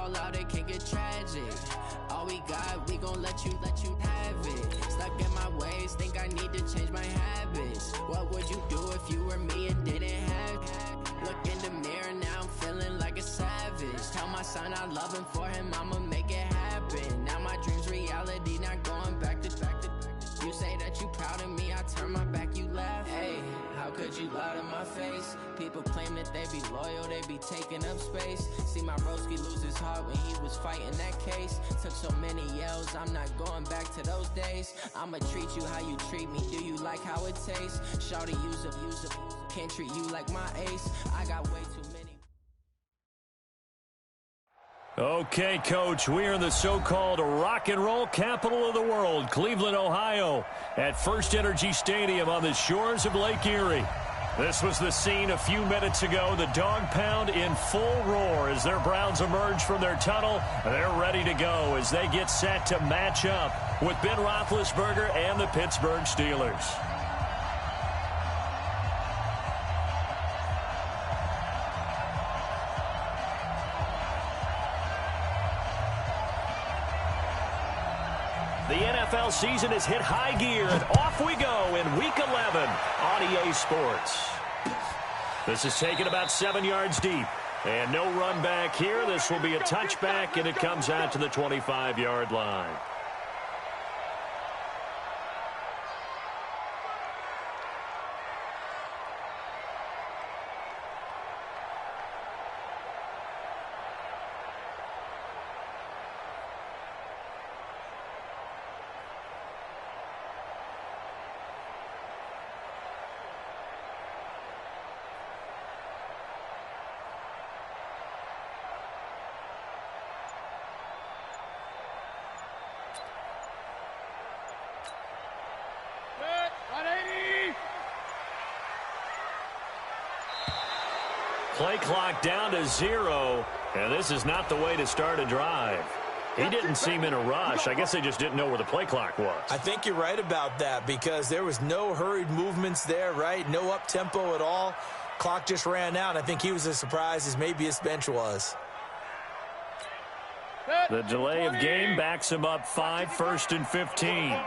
fall out, it can get tragic. All we got, we gon' let you have it. Stuck in my ways, think I need to change my habits. What would you do if you were me and didn't have it? Look in the mirror, now I'm feeling like a savage. Tell my son I love him, for him I'ma make it happen. Now my dream's reality, not going back to. You say that you proud of me, I turn my back, you laugh. Hey, how could you lie to my face? People claim that they be loyal, they be taking up space. See my broski lose his heart when he was fighting that case. Took so many yells, I'm not going back to those days. I'ma treat you how you treat me, do you like how it tastes? Shawty, use up, can't treat you like my ace. I got way too many. Okay, Coach, we are in the so-called rock and roll capital of the world, Cleveland, Ohio, at First Energy Stadium on the shores of Lake Erie. This was the scene a few minutes ago, the dog pound in full roar as their Browns emerge from their tunnel. They're ready to go as they get set to match up with Ben Roethlisberger and the Pittsburgh Steelers. The NFL season has hit high gear, and off we go in Week 11 on EA Sports. This is taken about 7 yards deep, and no run back here. This will be a touchback, and it comes out to the 25-yard line. Play clock down to 0, and this is not the way to start a drive. He didn't seem in a rush. I guess they just didn't know where the play clock was. I think you're right about that because there was no hurried movements there, right? No up-tempo at all. Clock just ran out. I think he was as surprised as maybe his bench was. The delay of game backs him up 5, 1st and 15.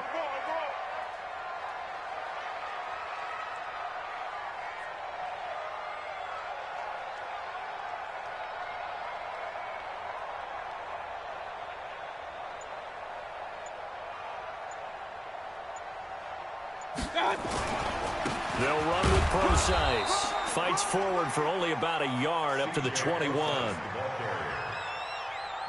They'll run with Procise. Fights forward for only about a yard up to the 21.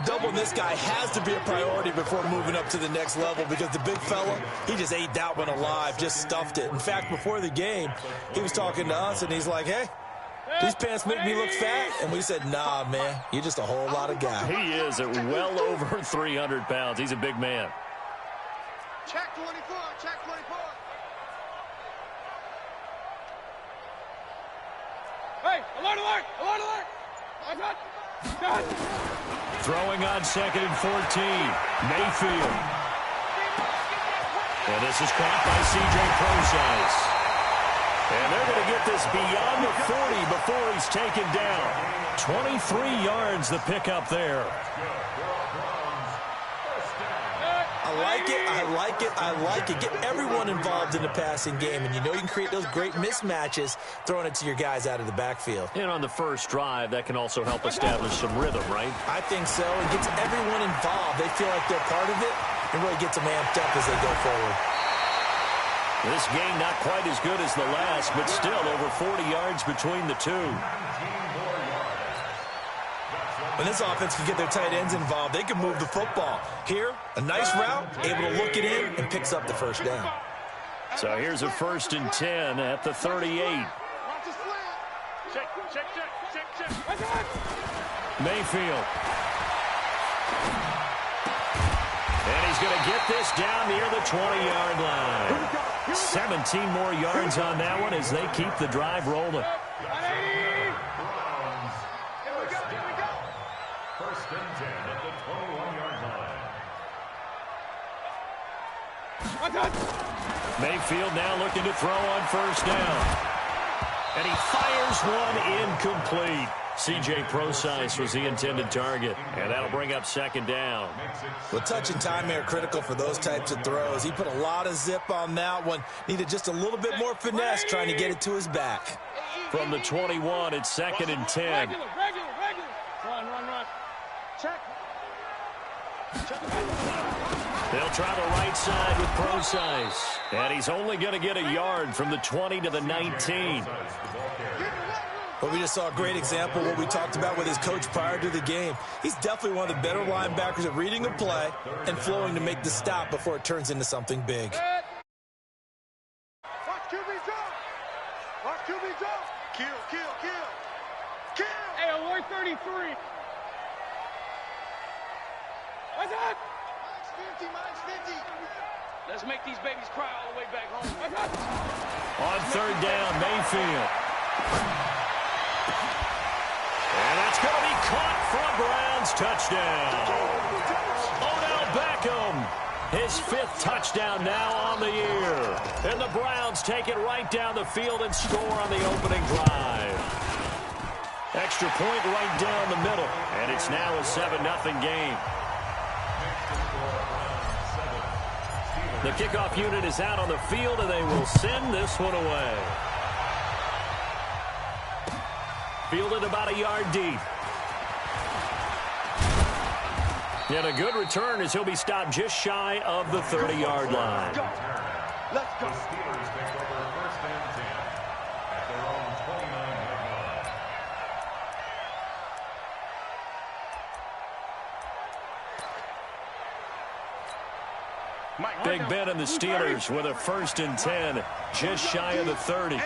Doubling this guy has to be a priority before moving up to the next level because the big fella, he just ate that one alive, just stuffed it. In fact, before the game, he was talking to us, and he's like, hey, these pants make me look fat. And we said, nah, man, you're just a whole lot of guy. He is at well over 300 pounds. He's a big man. Check 24, check 24. Hey, alert, alert, alert, alert. God. Throwing on 2nd and 14. Mayfield. And this is caught by C.J. Procise. And they're going to get this beyond the 40 before he's taken down. 23 yards the pickup there. I like it, I like it, I like it. Get everyone involved in the passing game, and you know you can create those great mismatches throwing it to your guys out of the backfield. And on the first drive, that can also help establish some rhythm, right? I think so. It gets everyone involved. They feel like they're part of it, and really gets them amped up as they go forward. This game not quite as good as the last, but still over 40 yards between the two. When this offense can get their tight ends involved, they can move the football. Here, a nice route, able to look it in, and picks up the first down. So here's a 1st and 10 at the 38. Mayfield. And he's going to get this down near the 20-yard line. 17 more yards on that one as they keep the drive rolling. Mayfield now looking to throw on 1st down. And he fires one incomplete. C.J. Prosise was the intended target, and that'll bring up second down. Well, touch and timing are critical for those types of throws. He put a lot of zip on that one. Needed just a little bit more finesse trying to get it to his back. From the 21, it's 2nd and 10. Regular. Run. Check. They'll try the right side with Prosise. And he's only going to get a yard from the 20 to the 19. But we just saw a great example of what we talked about with his coach prior to the game. He's definitely one of the better linebackers at reading a play and flowing to make the stop before it turns into something big. Watch QB jump. Kill. Hey, alert 33. What's that? Mine's 50. Let's make these babies cry all the way back home. On 3rd down, Mayfield. And that's going to be caught for a Browns touchdown. Odell Beckham, his 5th touchdown now on the year. And the Browns take it right down the field and score on the opening drive. Extra point right down the middle. And it's now a 7-0 game. The kickoff unit is out on the field, and they will send this one away. Fielded about a yard deep. And a good return as he'll be stopped just shy of the 30-yard line. Let's go. Big Ben and the Steelers with a 1st and 10, just shy of the 30.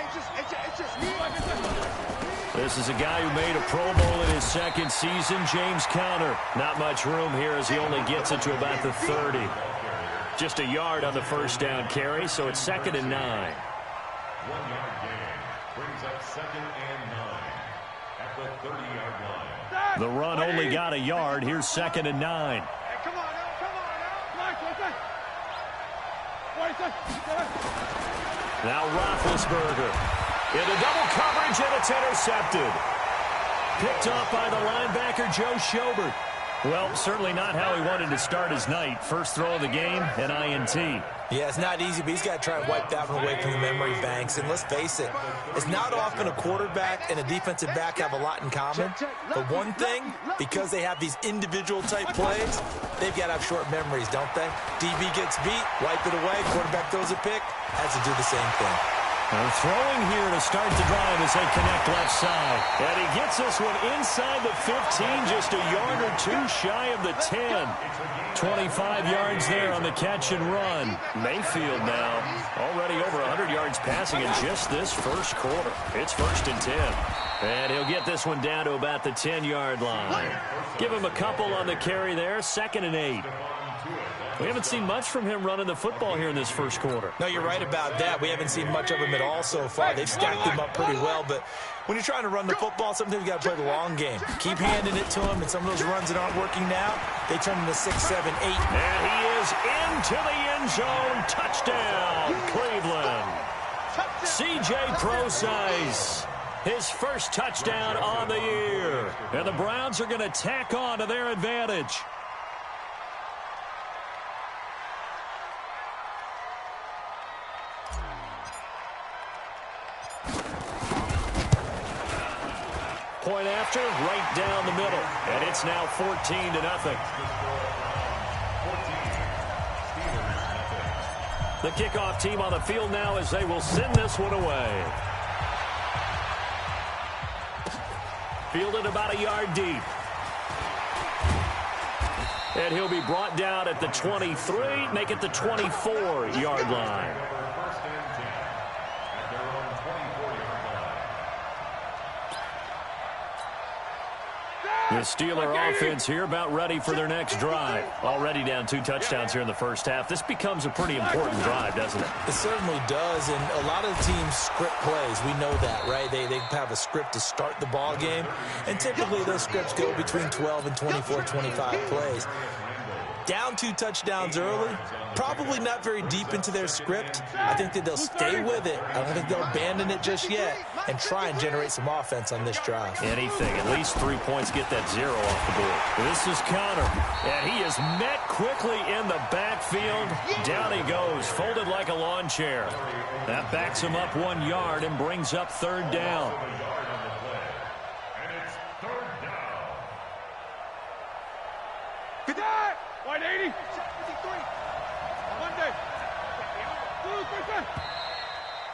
This is a guy who made a Pro Bowl in his 2nd season, James Conner. Not much room here as he only gets it to about the 30. Just a yard on the 1st down carry, so it's 2nd and 9. 1-yard gain brings up 2nd and 9 at the 30-yard line. The run only got a yard. Here's 2nd and 9. Hey, come on now. Now Roethlisberger into double coverage, and it's intercepted. Picked off by the linebacker, Joe Schobert. Well, certainly not how he wanted to start his night. First throw of the game, an INT. Yeah, it's not easy, but he's got to try and wipe that one away from the memory banks. And let's face it, it's not often a quarterback and a defensive back have a lot in common. But one thing, because they have these individual type plays, they've got to have short memories, don't they? DB gets beat, wipe it away, quarterback throws a pick, has to do the same thing. They're throwing here to start the drive as they connect left side. And he gets this one inside the 15, just a yard or two shy of the 10. 25 yards there on the catch and run. Mayfield now already over 100 yards passing in just this first quarter. It's 1st and 10. And he'll get this one down to about the 10-yard line. Give him a couple on the carry there. 2nd and 8. We haven't seen much from him running the football here in this first quarter. No, you're right about that. We haven't seen much of him at all so far. They've stacked him up pretty well, but when you're trying to run the football, sometimes you got to play the long game. Keep handing it to him, and some of those runs that aren't working now, they turn into 6, 7, 8. And he is into the end zone. Touchdown, Cleveland. C.J. Prosise, his first touchdown on the year. And the Browns are going to tack on to their advantage. Point after, right down the middle. And it's now 14-0. The kickoff team on the field now as they will send this one away. Fielded about a yard deep. And he'll be brought down at the 23, make it the 24-yard line. The Steeler offense here about ready for their next drive. Already down 2 touchdowns here in the first half. This becomes a pretty important drive, doesn't it? It certainly does, and a lot of teams script plays. We know that, right? They have a script to start the ball game, and typically those scripts go between 12 and 24, 25 plays. down 2 touchdowns early, probably not very deep into their script. I think that they'll stay with it. I don't think they'll abandon it just yet and try and generate some offense on this drive. Anything, at least 3 points, get that 0 off the board. This is Connor, and he is met quickly in the backfield. Down he goes, folded like a lawn chair. That backs him up 1 yard and brings up 3rd down. And it's 3rd down. Good day. 180. 53. Monday.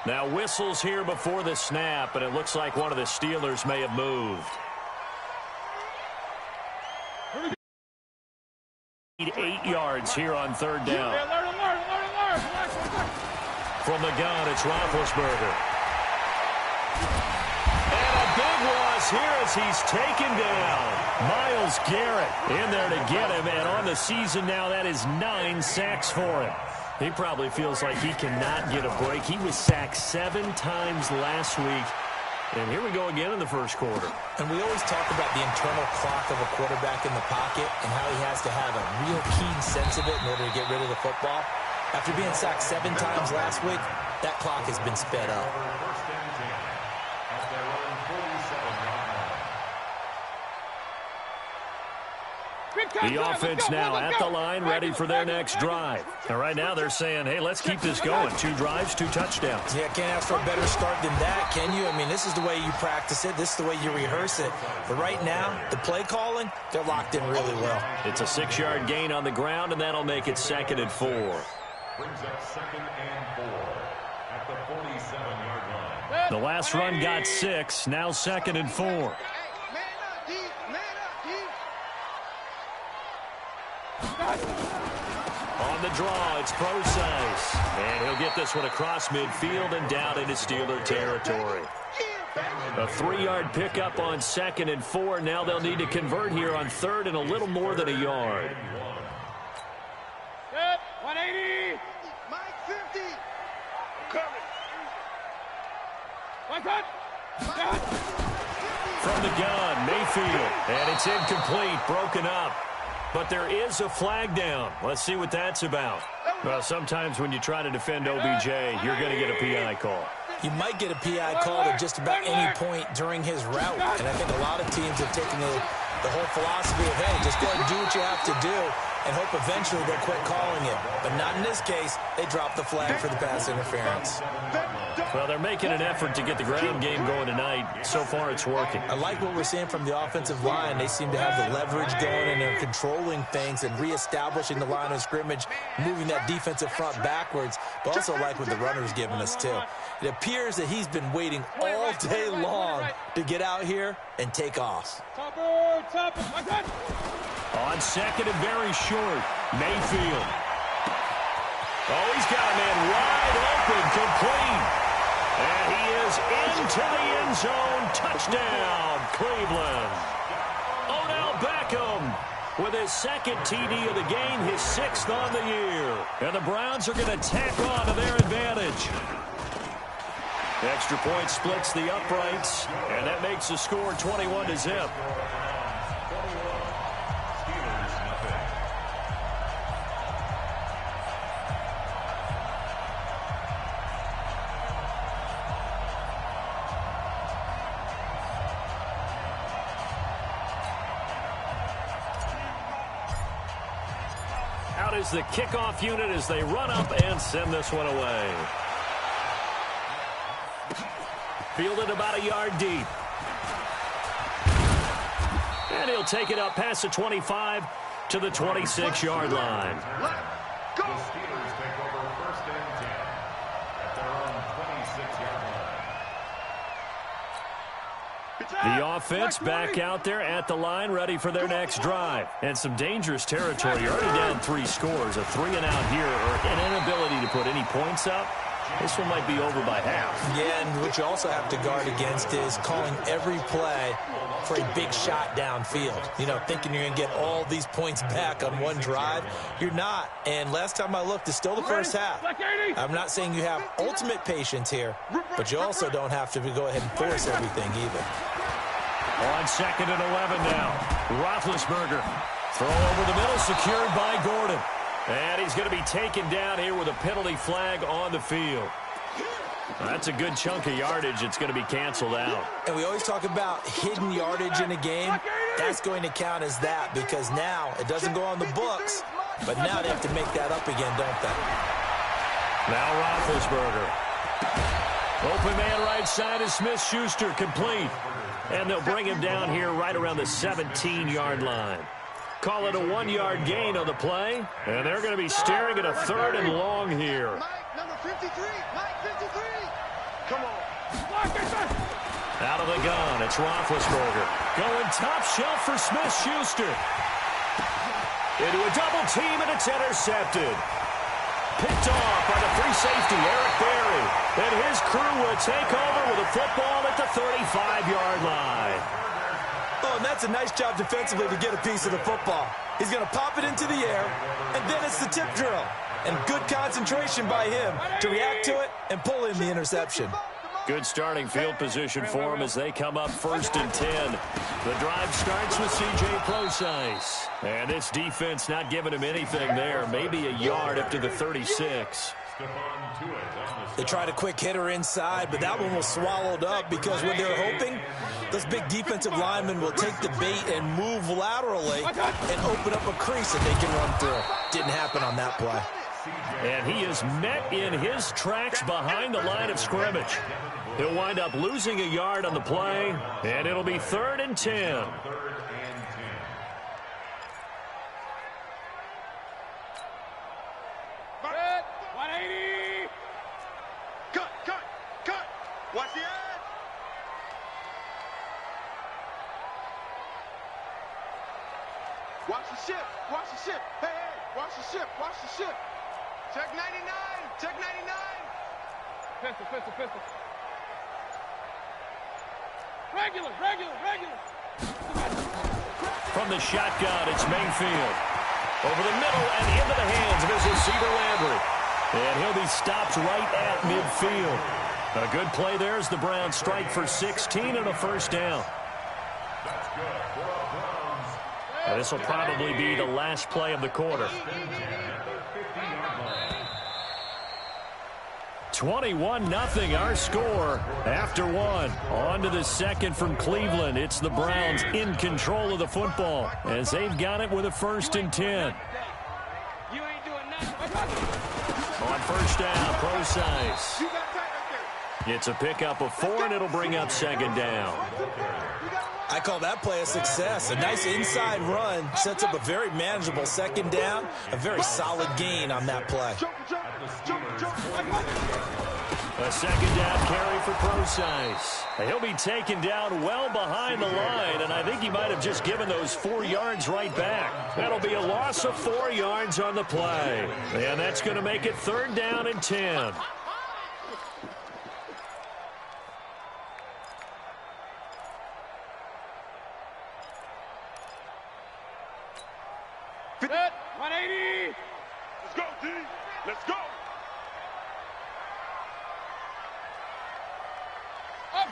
Now whistles here before the snap, and it looks like one of the Steelers may have moved. 8 yards here on 3rd down. From the gun, it's Roethlisberger. And a big loss here as he's taken down. Myles Garrett in there to get him, and on the season now, that is 9 sacks for him. He probably feels like he cannot get a break. He was sacked 7 times last week. And here we go again in the first quarter. And we always talk about the internal clock of a quarterback in the pocket and how he has to have a real keen sense of it in order to get rid of the football. After being sacked 7 times last week, that clock has been sped up. First and 10 at their own 47-yard line. The offense now at the line, ready for their next drive. And right now they're saying, hey, let's keep this going. 2 drives, 2 touchdowns. Yeah, can't ask for a better start than that, can you? I mean, this is the way you practice it. This is the way you rehearse it. But right now, the play calling, they're locked in really well. It's a 6-yard gain on the ground, and that'll make it 2nd and 4. Brings up 2nd and 4 at the 47-yard line. The last run got 6, now 2nd and 4. On the draw, it's Procise. And he'll get this one across midfield and down into Steeler territory. A 3-yard pickup on 2nd and 4. Now they'll need to convert here on 3rd and a little more than a yard. 180. Mike 50. Coming. From the gun, Mayfield. And it's incomplete, broken up. But there is a flag down. Let's see what that's about. Well, sometimes when you try to defend OBJ, you're going to get a PI call. You might get a PI call at just about any point during his route. And I think a lot of teams have taken the whole philosophy of, hey, just go ahead and do what you have to do and hope eventually they'll quit calling it. But not in this case. They dropped the flag for the pass interference. Well, they're making an effort to get the ground game going tonight. So far, it's working. I like what we're seeing from the offensive line. They seem to have the leverage going, and they're controlling things and reestablishing the line of scrimmage, moving that defensive front backwards, but also like what the runner's giving us, too. It appears that he's been waiting all day long to get out here and take off. On 2nd and very short, Mayfield. Oh, he's got a man wide open, complete. And he is into the end zone. Touchdown, Cleveland. Odell Beckham with his 2nd TD of the game, his 6th on the year. And the Browns are going to tack on to their advantage. Extra point splits the uprights, and that makes the score 21-0. Out is the kickoff unit as they run up and send this one away. Fielded about a yard deep. And he'll take it up past the 25 to the 26-yard line. The Steelers take over 1st and 10 at their own 26-yard line. The offense back out there at the line, ready for their next drive. And some dangerous territory. You're already down 3 scores. A 3-and-out here, or an inability to put any points up. This one might be over by half. Yeah, and what you also have to guard against is calling every play for a big shot downfield. You know, thinking you're going to get all these points back on one drive. You're not. And last time I looked, it's still the first half. I'm not saying you have ultimate patience here, but you also don't have to go ahead and force everything either. On 2nd and 11 now. Roethlisberger. Throw over the middle, secured by Gordon. And he's going to be taken down here with a penalty flag on the field. That's a good chunk of yardage. It's going to be canceled out. And we always talk about hidden yardage in a game. That's going to count as that because now it doesn't go on the books, but now they have to make that up again, don't they? Now Roethlisberger. Open man right side is Smith-Schuster, complete. And they'll bring him down here right around the 17-yard line. Call it a 1-yard gain on the play. And they're going to be staring at a 3rd and long here. Mike, number 53. Mike, 53. Come on. Out of the gun, it's Roethlisberger. Going top shelf for Smith-Schuster. Into a double team, and it's intercepted. Picked off by the free safety, Eric Berry. And his crew will take over with a football at the 35-yard line. Oh, and that's a nice job defensively to get a piece of the football. He's going to pop it into the air, and then it's the tip drill. And good concentration by him to react to it and pull in the interception. Good starting field position for him as they come up 1st and 10. The drive starts with C.J. Prosise. And this defense not giving him anything there. Maybe a yard up to the 36. They tried a quick hitter inside, but that one was swallowed up because when they're hoping, those big defensive linemen will take the bait and move laterally and open up a crease that they can run through. Didn't happen on that play. And he is met in his tracks behind the line of scrimmage. He'll wind up losing a yard on the play, and it'll be 3rd and 10. Watch the edge. Watch the ship. Watch the ship. Hey, hey. Watch the ship. Watch the ship. Check 99. Check 99. Pistol, pistol, pistol. Regular. From the shotgun, it's Mayfield. Over the middle and into the hands of his receiver, Landry. And he'll be stopped right at midfield. A good play there as the Browns strike for 16 and a 1st down. And this will probably be the last play of the quarter. 21-0 our score after one. On to the second from Cleveland. It's the Browns in control of the football as they've got it with a 1st and 10. On 1st down, Prosise. It's a pickup of 4, and it'll bring up 2nd down. I call that play a success. A nice inside run sets up a very manageable 2nd down. A very solid gain on that play. A 2nd down carry for Prosise. He'll be taken down well behind the line, and I think he might have just given those 4 yards right back. That'll be a loss of 4 yards on the play. And that's going to make it 3rd down and 10. Set, 180. Let's go, D. Let's go. Up,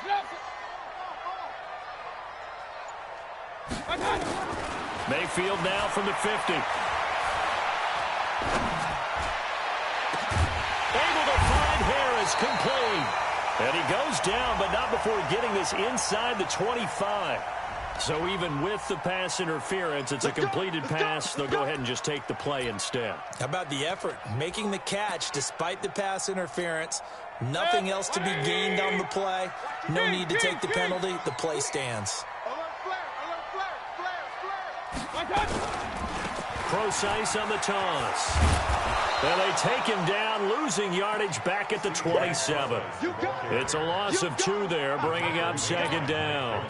Mayfield now from the 50. Able to find Harris, complete. And he goes down, but not before getting this inside the 25. So even with the pass interference, it's a completed pass. They'll go ahead and just take the play instead. How about the effort? Making the catch despite the pass interference. Nothing else to be gained on the play. No need to take the penalty. The play stands. Prosise on the toss. And they take him down, losing yardage back at the 27. It's a loss of 2 there, bringing up 2nd down.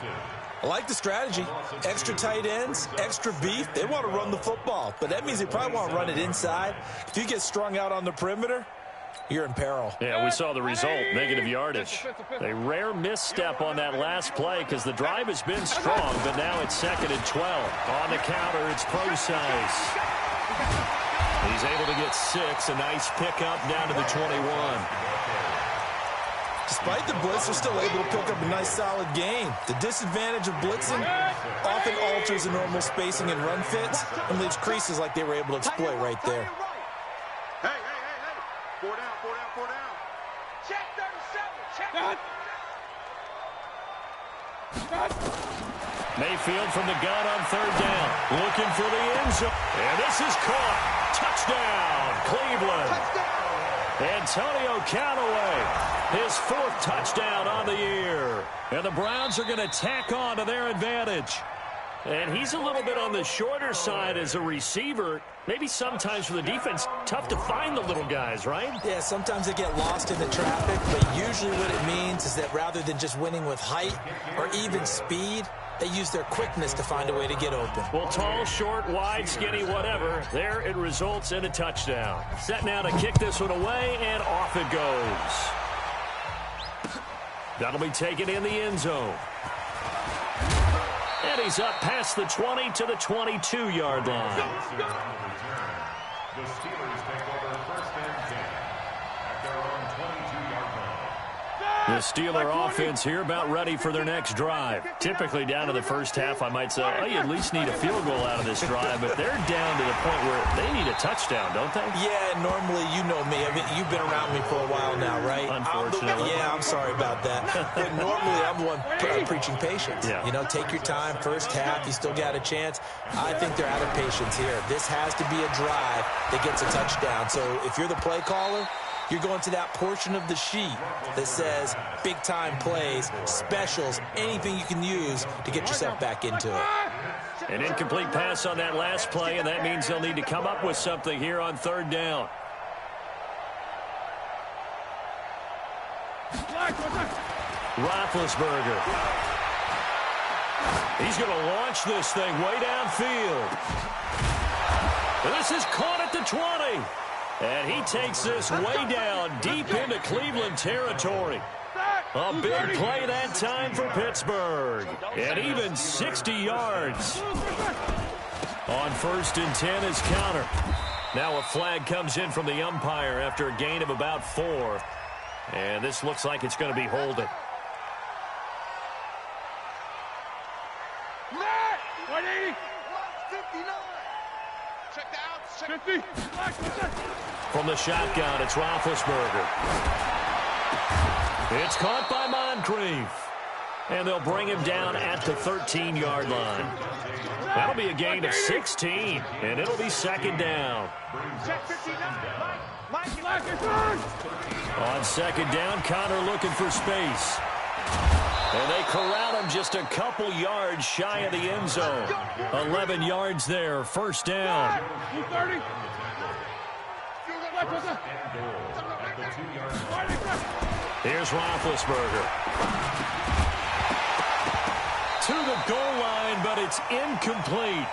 I like the strategy. Extra tight ends, extra beef. They want to run the football, but that means they probably want to run it inside. If you get strung out on the perimeter, you're in peril. Yeah, we saw the result, negative yardage. A rare misstep on that last play because the drive has been strong, but now it's 2nd and 12. On the counter, it's Prosise. He's able to get 6, a nice pickup down to the 21. Despite the blitz, they're still able to pick up a nice, solid gain. The disadvantage of blitzing often alters the normal spacing and run fits and leaves creases like they were able to exploit right there. Hey. 4 down. Check 37. Check. Mayfield from the gun on third down. Looking for the end zone. And this is caught. Touchdown, Cleveland. Antonio Callaway, his 4th touchdown on the year. And the Browns are going to tack on to their advantage. And he's a little bit on the shorter side as a receiver. Maybe sometimes for the defense, tough to find the little guys, right? Yeah, sometimes they get lost in the traffic, but usually what it means is that rather than just winning with height or even speed, they use their quickness to find a way to get open. Well, tall, short, wide, skinny, whatever, there it results in a touchdown. Set now to kick this one away, and off it goes. That'll be taken in the end zone. And he's up past the 20 to the 22-yard line. The Steelers take over 1st and 10 at their own 22-yard line. The Steeler offense here about ready for their next drive. Typically down to the first half, I might say, oh, you at least need a field goal out of this drive, but they're down to the point where they need a touchdown, don't they? Yeah, normally, you know me. I mean, you've been around me for a while now, right? Unfortunately. I'm sorry about that. But normally, I'm the one preaching patience. Yeah. You know, take your time. First half, you still got a chance. I think they're out of patience here. This has to be a drive that gets a touchdown. So if you're the play caller, you're going to that portion of the sheet that says big-time plays, specials, anything you can use to get yourself back into it. An incomplete pass on that last play, and that means they'll need to come up with something here on third down. Roethlisberger. He's going to launch this thing way downfield. And this is caught at the 20. And he takes this way down deep into Cleveland territory. A big play that time for Pittsburgh. And even 60 yards. On 1st and 10 is counter. Now a flag comes in from the umpire after a gain of about 4. And this looks like it's going to be holding. From the shotgun, it's Roethlisberger. It's caught by Moncrief. And they'll bring him down at the 13-yard line. That'll be a gain of 16, and it'll be 2nd down. On 2nd down, Connor looking for space. And they corral him just a couple yards shy of the end zone. 11 yards there, 1st down. Here's Roethlisberger. To the goal line, but it's incomplete.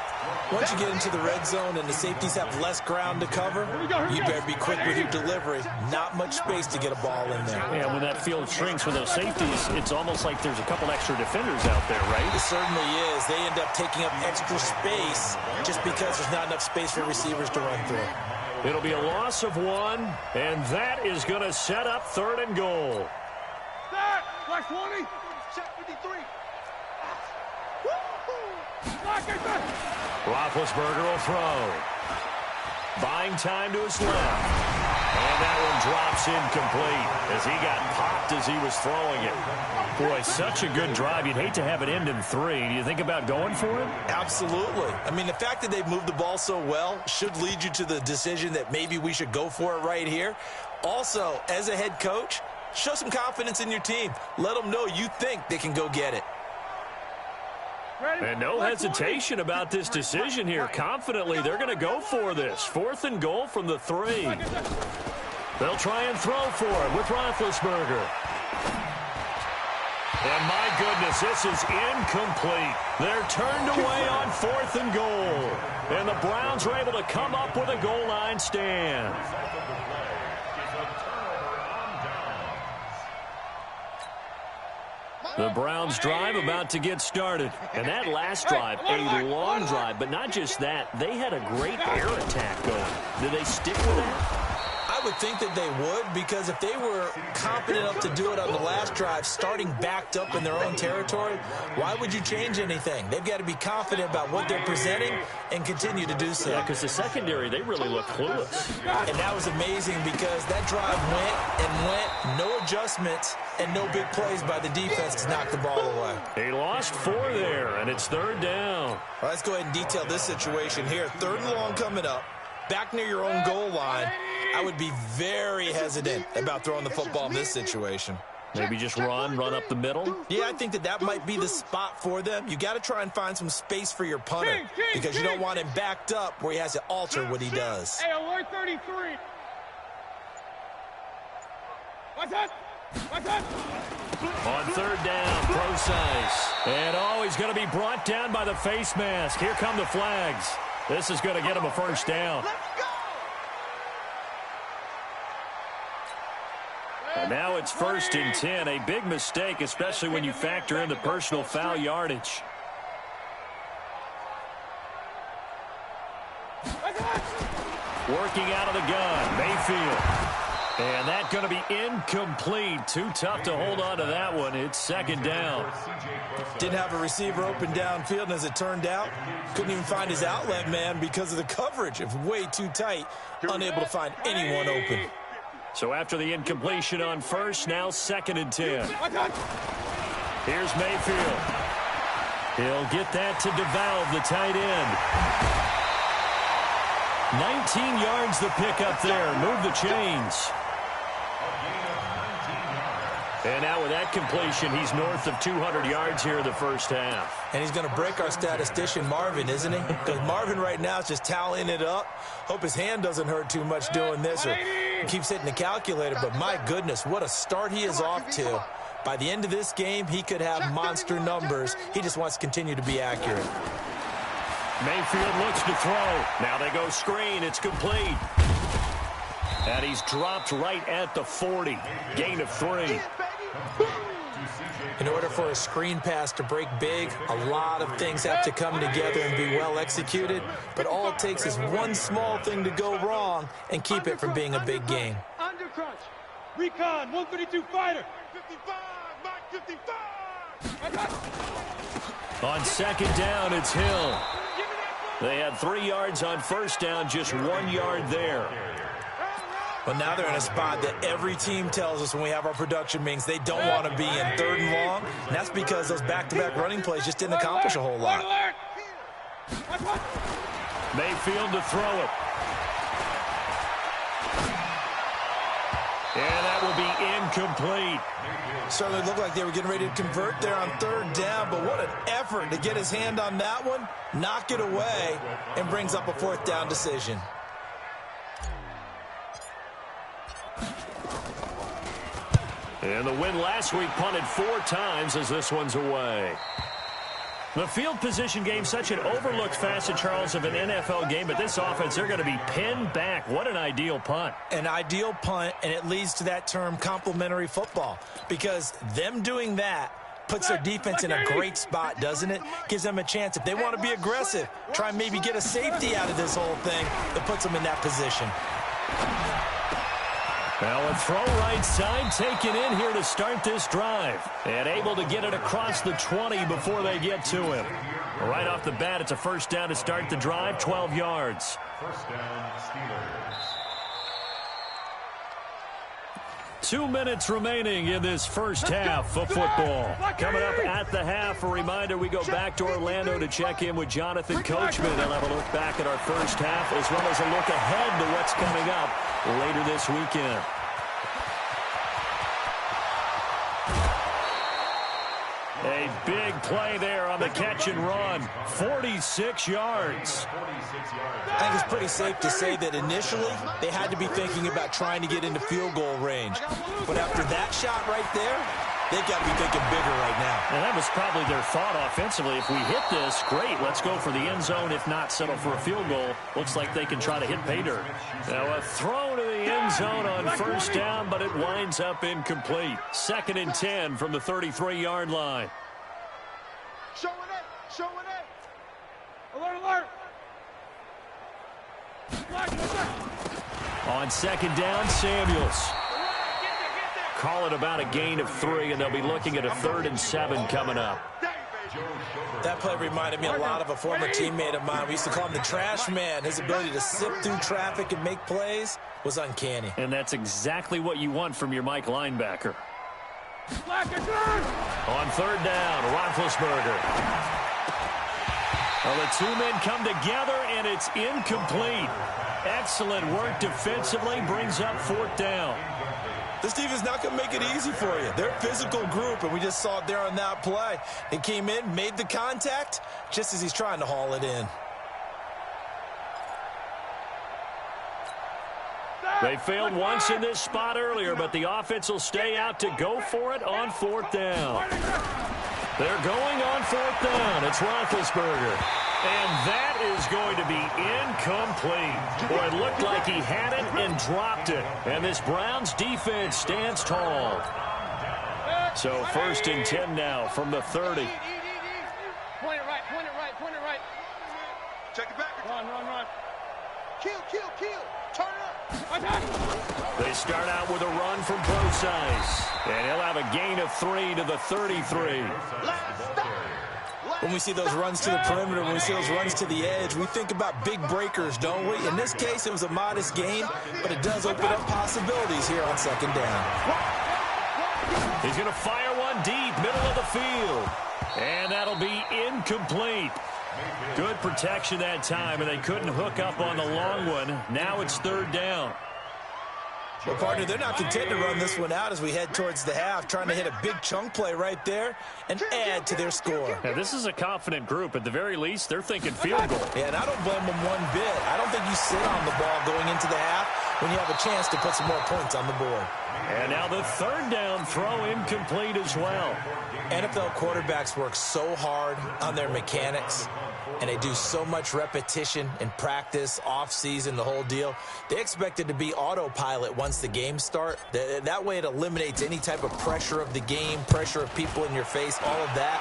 Once you get into the red zone and the safeties have less ground to cover, you better be quick with your delivery. Not much space to get a ball in there. Yeah, when that field shrinks with those safeties, it's almost like there's a couple extra defenders out there, right? It certainly is. They end up taking up extra space just because there's not enough space for receivers to run through. It'll be a loss of 1, and that is going to set up 3rd and goal. Black 20. Check 53. Roethlisberger will throw. Buying time to his left. And that one drops incomplete as he got popped as he was throwing it. Boy, such a good drive. You'd hate to have it end in 3. Do you think about going for it? Absolutely. I mean, the fact that they've moved the ball so well should lead you to the decision that maybe we should go for it right here. Also, as a head coach, show some confidence in your team. Let them know you think they can go get it. And no hesitation about this decision here. Confidently, they're going to go for this. 4th and goal from the 3. They'll try and throw for it with Roethlisberger. And my goodness, this is incomplete. They're turned away on 4th and goal. And the Browns are able to come up with a goal line stand. The Browns drive about to get started. And that last drive, a long drive, but not just that. They had a great air attack going. Did they stick with that? I would think that they would, because if they were confident enough to do it on the last drive, starting backed up in their own territory, why would you change anything? They've got to be confident about what they're presenting and continue to do so. Yeah, because the secondary, they really look clueless. And that was amazing because that drive went, no adjustments, and no big plays by the defense to knock the ball away. He lost 4 there, and it's 3rd down. All right, let's go ahead and detail this situation here. 3rd and long coming up. Back near your own goal line, I would be very hesitant about throwing the football in this situation. Maybe just run up the middle? Yeah, I think that might be the spot for them. You got to try and find some space for your punter because you don't want him backed up where he has to alter what he does. Hey, alert 33. What's that? On 3rd down, Procise. And he's going to be brought down by the face mask. Here come the flags. This is going to get him a 1st down. And now it's 1st and 10. A big mistake, especially when you factor in the personal foul yardage. Working out of the gun, Mayfield. And that's going to be incomplete. Too tough to hold on to that one. It's 2nd down. Didn't have a receiver open downfield, and as it turned out, couldn't even find his outlet man because of the coverage. It was way too tight, unable to find anyone open. So after the incompletion on 1st, now 2nd and 10. Here's Mayfield. He'll get that to DeValve, the tight end. 19 yards the pickup there. Move the chains. And now with that completion, he's north of 200 yards here in the 1st half. And he's going to break our statistician, Marvin, isn't he? Because Marvin right now is just tallying it up. Hope his hand doesn't hurt too much doing this, or he keeps hitting the calculator. But my goodness, what a start he is off to. By the end of this game, he could have monster numbers. He just wants to continue to be accurate. Mayfield looks to throw. Now they go screen. It's complete. And he's dropped right at the 40. Gain of 3. In order for a screen pass to break big, a lot of things have to come together and be well executed. But all it takes is one small thing to go wrong and keep it from being a big game. Under crunch. Recon, 132 fighter. 55, Mike 55. On 2nd down, it's Hill. They had 3 yards on 1st down, just 1 yard there. But now they're in a spot that every team tells us when we have our production meetings they don't want to be in, 3rd and long. And that's because those back-to-back running plays just didn't accomplish a whole lot. Mayfield to throw it. And that will be incomplete. Certainly looked like they were getting ready to convert there on 3rd down, but what an effort to get his hand on that one, knock it away, and brings up a 4th down decision. And the win last week punted 4 times as this one's away. The field position game, such an overlooked facet, Charles, of an NFL game, but this offense, they're going to be pinned back. What an ideal punt. An ideal punt, and it leads to that term complementary football, because them doing that puts their defense in a great spot, doesn't it? Gives them a chance, if they want to be aggressive, try and maybe get a safety out of this whole thing that puts them in that position. Well, a throw right side taken in here to start this drive. And able to get it across the 20 before they get to him. Right off the bat, it's a 1st down to start the drive, 12 yards. 1st down, Steelers. 2 minutes remaining in this 1st half of football. Coming up at the half, a reminder, we go back to Orlando to check in with Jonathan Coachman. He'll have a look back at our 1st half as well as a look ahead to what's coming up later this weekend. A big play there on the catch and run. 46 yards. I think it's pretty safe to say that initially they had to be thinking about trying to get into field goal range. But after that shot right there, they've got to be thinking bigger right now. And that was probably their thought offensively. If we hit this, great, let's go for the end zone. If not, settle for a field goal. Looks like they can try to hit pay dirt. Now a throw to the end zone on 1st down, but it winds up incomplete. 2nd and 10 from the 33-yard line. Showing it, showing it. Alert, alert. On second down, Samuels. Call it about a gain of 3, and they'll be looking at a 3rd and 7 coming up. That play reminded me a lot of a former teammate of mine. We used to call him the trash man. His ability to sift through traffic and make plays was uncanny. And that's exactly what you want from your Mike linebacker. On 3rd down, Roethlisberger. Well, the two men come together, and it's incomplete. Excellent work defensively, brings up 4th down. This defense is not going to make it easy for you. They're a physical group, and we just saw it there on that play. He came in, made the contact, just as he's trying to haul it in. They failed once in this spot earlier, but the offense will stay out to go for it on 4th down. They're going on 4th down. It's Roethlisberger. And that is going to be incomplete. Boy, it looked like he had it and dropped it. And this Browns defense stands tall. So 1st and 10 now from the 30. Point it right, point it right, point it right. Check it back. Run. Kill. Turn up. They start out with a run from Procise. And he'll have a gain of 3 to the 33. When we see those runs to the perimeter, when we see those runs to the edge, we think about big breakers, don't we? In this case, it was a modest gain, but it does open up possibilities here on 2nd down. He's going to fire one deep, middle of the field. And that'll be incomplete. Good protection that time, and they couldn't hook up on the long one. Now it's 3rd down. Well, partner, they're not content to run this one out as we head towards the half, trying to hit a big chunk play right there and add to their score. Now, this is a confident group. At the very least, they're thinking field goal. Yeah, and I don't blame them one bit. I don't think you sit on the ball going into the half when you have a chance to put some more points on the board. And now the 3rd down throw incomplete as well. NFL quarterbacks work so hard on their mechanics, and they do so much repetition in practice, off-season, the whole deal. They expect it to be autopilot once the games start. That way it eliminates any type of pressure of the game, pressure of people in your face, all of that.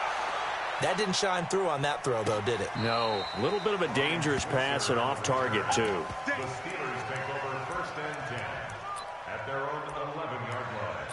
That didn't shine through on that throw, though, did it? No. A little bit of a dangerous pass and off target, too. The Steelers take over 1st and 10 at their own 11-yard line.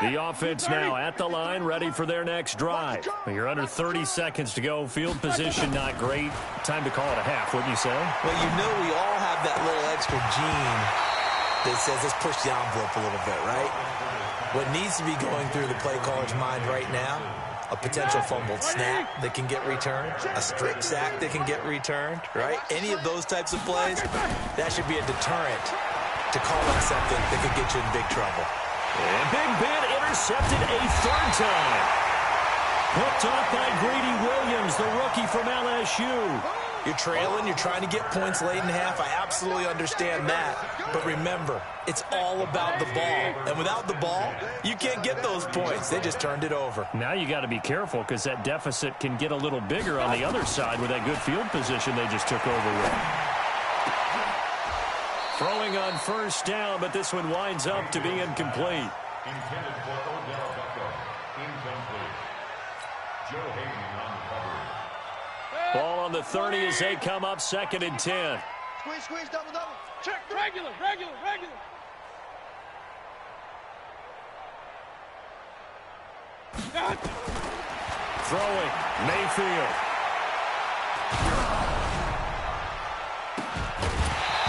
The offense now at the line, ready for their next drive. You're under 30 seconds to go. Field position not great. Time to call it a half, wouldn't you say? Well, you know we all have that little extra gene that says let's push the envelope a little bit, right? What needs to be going through the play caller's mind right now, a potential fumbled snap that can get returned, a strip sack that can get returned, right? Any of those types of plays, that should be a deterrent to calling something that could get you in big trouble. And Big Ben intercepted a 3rd time. Hooked off by Greedy Williams, the rookie from LSU. You're trailing, you're trying to get points late in half. I absolutely understand that. But remember, it's all about the ball. And without the ball, you can't get those points. They just turned it over. Now you got to be careful because that deficit can get a little bigger on the other side with that good field position they just took over with. Throwing on 1st down, but this one winds up to be incomplete. Intended for Odell Beckham. Incomplete. Joe Hayden on the coverage. Ball on the 30 as they come up 2nd and 10. Squeeze, double. Check, Regular. Throwing, Mayfield.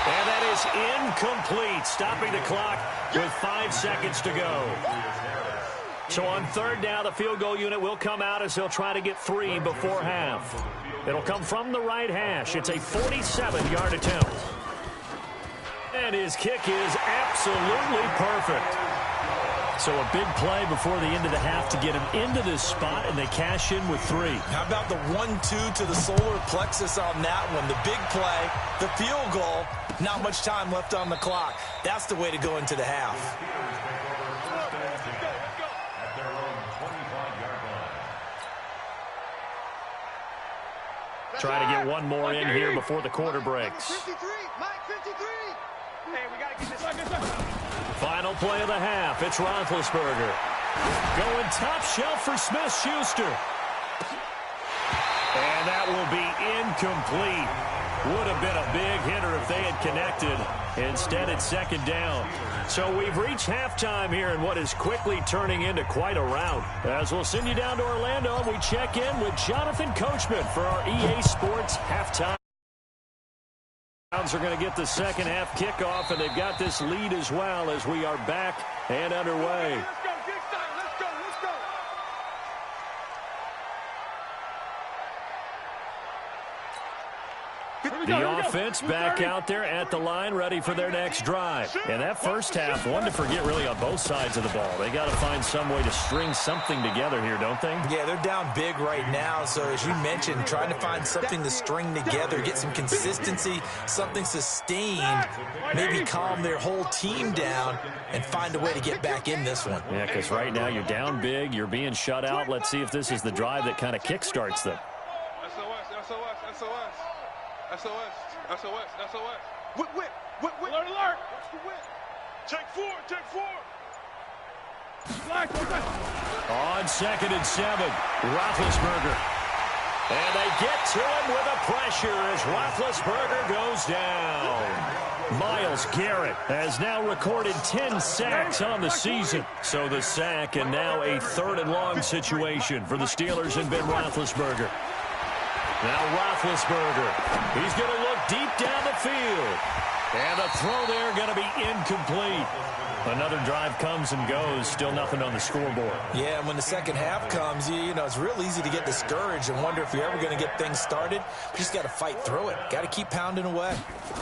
And that is incomplete, stopping the clock with 5 seconds to go. So on 3rd down, the field goal unit will come out as they'll try to get 3 before half. It'll come from the right hash. It's a 47-yard attempt. And his kick is absolutely perfect. So a big play before the end of the half to get him into this spot, and they cash in with 3. How about the 1-2 to the solar plexus on that one? The big play, the field goal, not much time left on the clock. That's the way to go into the half. Try to get one more in here before the quarter breaks. 53, Mike 53. Hey, we got to get this. Final play of the half. It's Roethlisberger. Going top shelf for Smith-Schuster. And that will be incomplete. Would have been a big hitter if they had connected. Instead, it's second down. So we've reached halftime here in what is quickly turning into quite a rout. As we'll send you down to Orlando, and we check in with Jonathan Coachman for our EA Sports halftime. Browns are going to get the second half kickoff, and they've got this lead as well as we are back and underway. The offense back out there at the line, ready for their next drive. And that first half, one to forget really on both sides of the ball. They got to find some way to string something together here, don't they? Yeah, they're down big right now. So as you mentioned, trying to find something to string together, get some consistency, something sustained, maybe calm their whole team down and find a way to get back in this one. Yeah, because right now you're down big, you're being shut out. Let's see if this is the drive that kind of kickstarts them. SOS. Whip. Alert. Watch the whip. Take four. On 2nd and 7, Roethlisberger. And they get to him with a pressure as Roethlisberger goes down. Myles Garrett has now recorded 10 sacks on the season. So the sack and now a 3rd and long situation for the Steelers and Ben Roethlisberger. Now Roethlisberger, he's going to look deep down the field. And the throw there going to be incomplete. Another drive comes and goes, still nothing on the scoreboard. Yeah, and when the second half comes, you know, it's real easy to get discouraged and wonder if you're ever going to get things started. You just got to fight through it. Got to keep pounding away.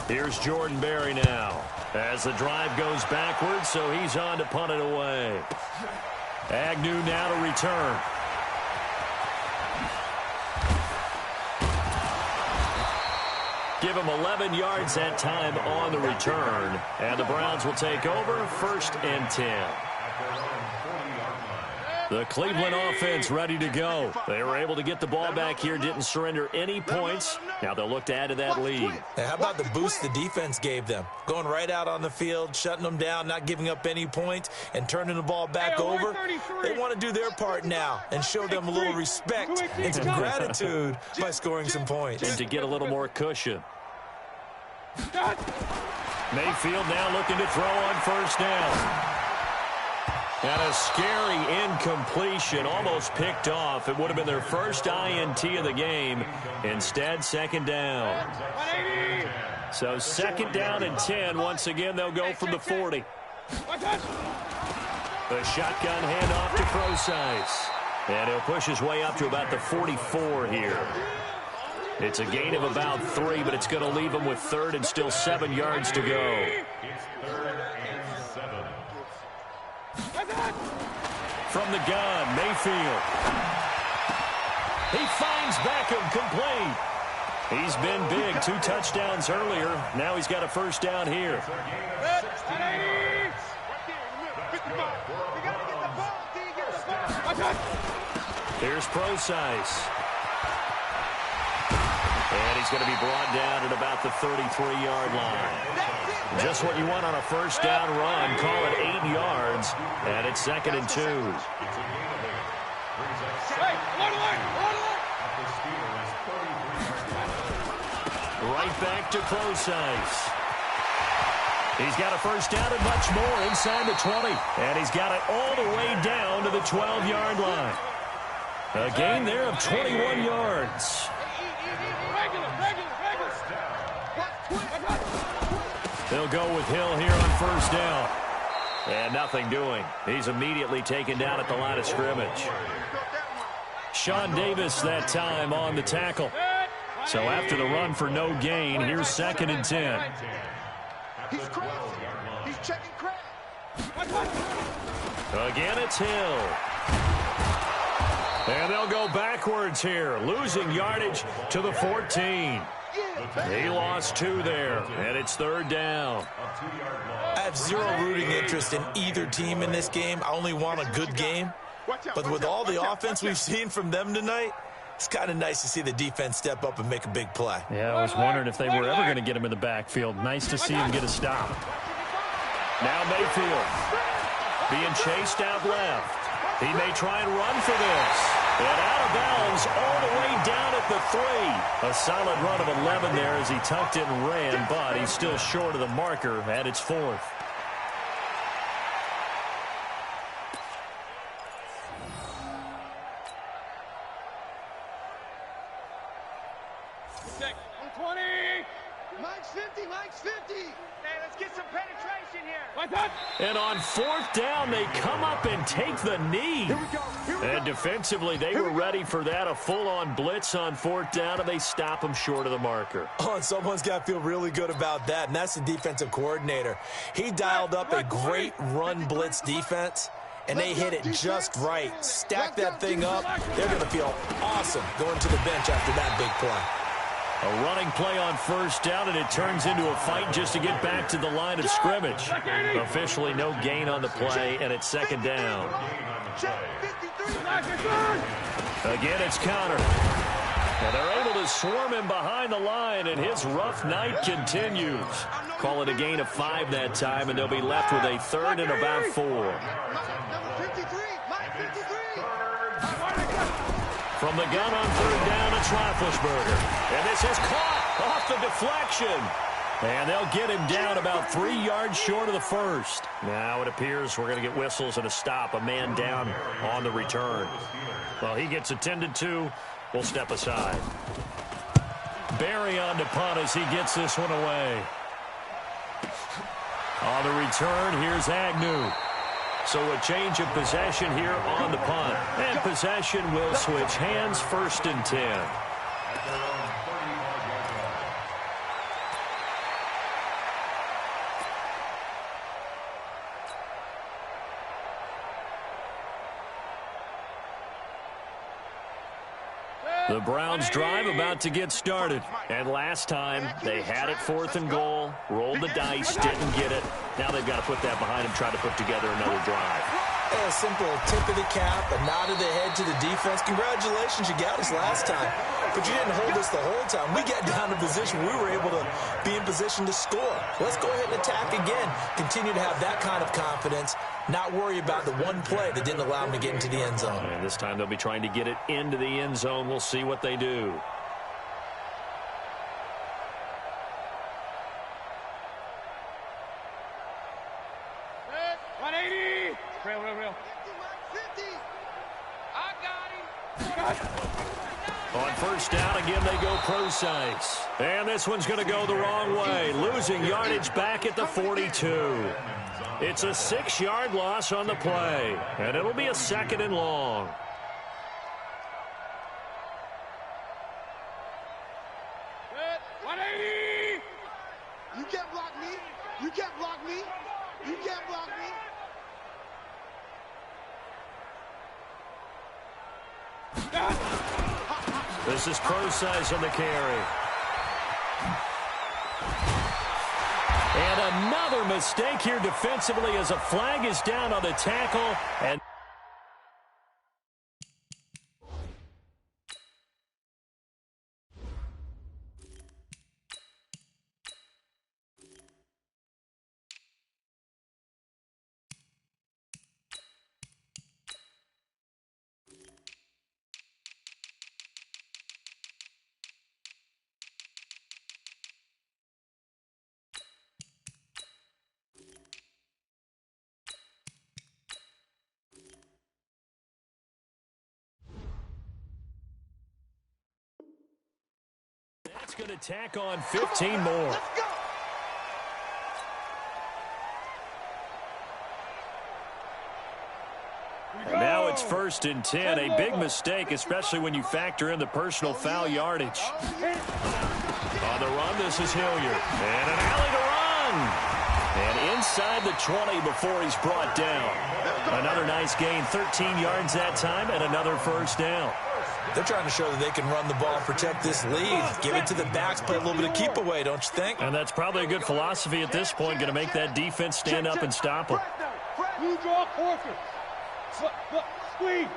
Here's Jordan Berry now as the drive goes backwards, so he's on to punt it away. Agnew now to return. Give him 11 yards that time on the return. And the Browns will take over 1st and 10. The Cleveland offense ready to go. They were able to get the ball back here, didn't surrender any points. Now they'll look to add to that lead. Now, how about the boost the defense gave them? Going right out on the field, shutting them down, not giving up any points, and turning the ball back over. They want to do their part now and show them a little respect and some gratitude by scoring some points. And to get a little more cushion. Mayfield now looking to throw on 1st down. And a scary incompletion, almost picked off. It would have been their first INT of the game. Instead, 2nd down. So 2nd down and 10. Once again, they'll go from the 40. The shotgun handoff to Prosise. And he'll push his way up to about the 44 here. It's a gain of about 3, but it's going to leave him with 3rd and still 7 yards to go. From the gun, Mayfield. He finds Beckham complete. He's been big, 2 touchdowns earlier. Now he's got a 1st down here. Here's Prosise. And he's going to be brought down at about the 33-yard line. Just what you want on a 1st down run. Call it 8 yards. And it's 2nd and 2. Right back to Prosise. He's got a 1st down and much more inside the 20. And he's got it all the way down to the 12-yard line. A gain there of 21 yards. They'll go with Hill here on 1st down. And nothing doing. He's immediately taken down at the line of scrimmage. Sean Davis that time on the tackle. So after the run for no gain, here's 2nd and 10. He's crazy. He's checking crazy. Again, it's Hill. And they'll go backwards here, losing yardage to the 14. He lost 2 there, and it's 3rd down. I have 0 rooting interest in either team in this game. I only want a good game. But with all the offense we've seen from them tonight, It's kind of nice to see the defense step up and make a big play. Yeah, I was wondering if they were ever going to get him in the backfield. Nice to see him get a stop. Now Mayfield being chased out left. He may try and run for this. And out of bounds all the way down at the 3. A solid run of 11 there as he tucked it and ran, but he's still short of the marker at its 4th. And on 4th down, they come up and take the knee. And defensively, they were ready for that, a full-on blitz on 4th down, and they stop them short of the marker. Oh, and someone's got to feel really good about that, and that's the defensive coordinator. He dialed up a great run blitz defense, and they hit it just right. Stack that thing up. They're going to feel awesome going to the bench after that big play. A running play on 1st down, and it turns into a fight just to get back to the line of scrimmage. Officially no gain on the play, and it's 2nd down. Again, it's Conner. And they're able to swarm him behind the line, and his rough night continues. Call it a gain of 5 that time, and they'll be left with a 3rd and about 4. From the gun on 3rd down, it's Roethlisberger. And this is caught off the deflection. And they'll get him down about 3 yards short of the 1st. Now it appears we're going to get whistles and a stop. A man down on the return. Well, he gets attended to. We'll step aside. Barry on to punt as he gets this one away. On the return, here's Agnew. So a change of possession here on the punt. And possession will switch hands, 1st and 10. The Browns drive about to get started. And last time, they had it 4th and goal, rolled the dice, didn't get it. Now they've got to put that behind them, try to put together another drive. A simple tip of the cap, a nod of the head to the defense. Congratulations, you got us last time. But you didn't hold us the whole time. We got down to position. We were able to be in position to score. Let's go ahead and attack again. Continue to have that kind of confidence. Not worry about the one play that didn't allow them to get into the end zone. And this time they'll be trying to get it into the end zone. We'll see what they do. On 1st down, again, they go Prosise. And this one's going to go the wrong way. Losing yardage back at the 42. It's a 6-yard loss on the play. And it'll be a 2nd and long. You can't block me. You can't block me. You can't block me. This is Prosise on the carry. And another mistake here defensively as a flag is down on the tackle. And that's going to tack on 15 more. And now it's 1st and 10. A big mistake, especially when you factor in the personal foul yardage. On the run, this is Hilliard. And an alley to run. And inside the 20 before he's brought down. Another nice gain, 13 yards that time, and another 1st down. They're trying to show that they can run the ball, protect this lead, give it to the backs, play a little bit of keep away, don't you think? And that's probably a good philosophy at this point, going to make that defense stand up and stop them. You draw quarter. Squeeze.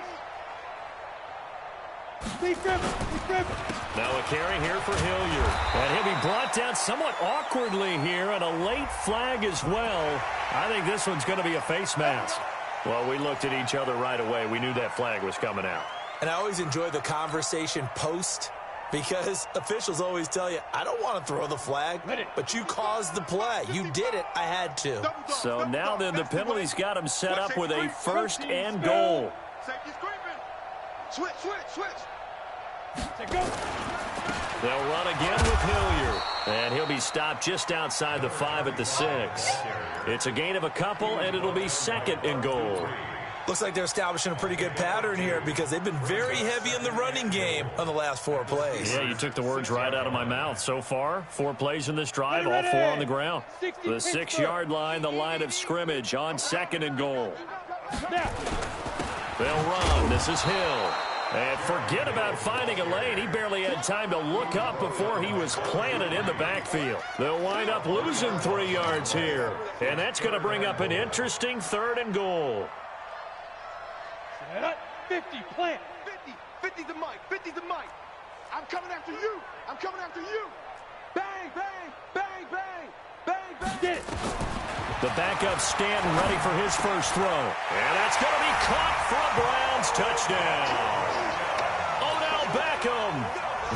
Now a carry here for Hilliard. And he'll be brought down somewhat awkwardly here, and a late flag as well. I think this one's going to be a face mask. Well, we looked at each other right away. We knew that flag was coming out. And I always enjoy the conversation post, because officials always tell you, I don't want to throw the flag, but you caused the play. You did it. I had to. So now then the penalty's got him set up with a 1st and goal. Safety's creeping. Switch. They'll run again with Hilliard. And he'll be stopped just outside the 5 at the 6. It's a gain of a couple, and it'll be 2nd and goal. Looks like they're establishing a pretty good pattern here, because they've been very heavy in the running game on the last 4 plays. Yeah, you took the words right out of my mouth. So far, 4 plays in this drive, all 4 on the ground. The 6-yard line, the line of scrimmage on 2nd and goal. They'll run. This is Hill. And forget about finding a lane. He barely had time to look up before he was planted in the backfield. They'll wind up losing 3 yards here. And that's going to bring up an interesting 3rd and goal. 50, plant. 50 the mic. I'm coming after you. Bang. Get it. The backup Stanton ready for his first throw. And that's going to be caught for a Browns touchdown. Odell Beckham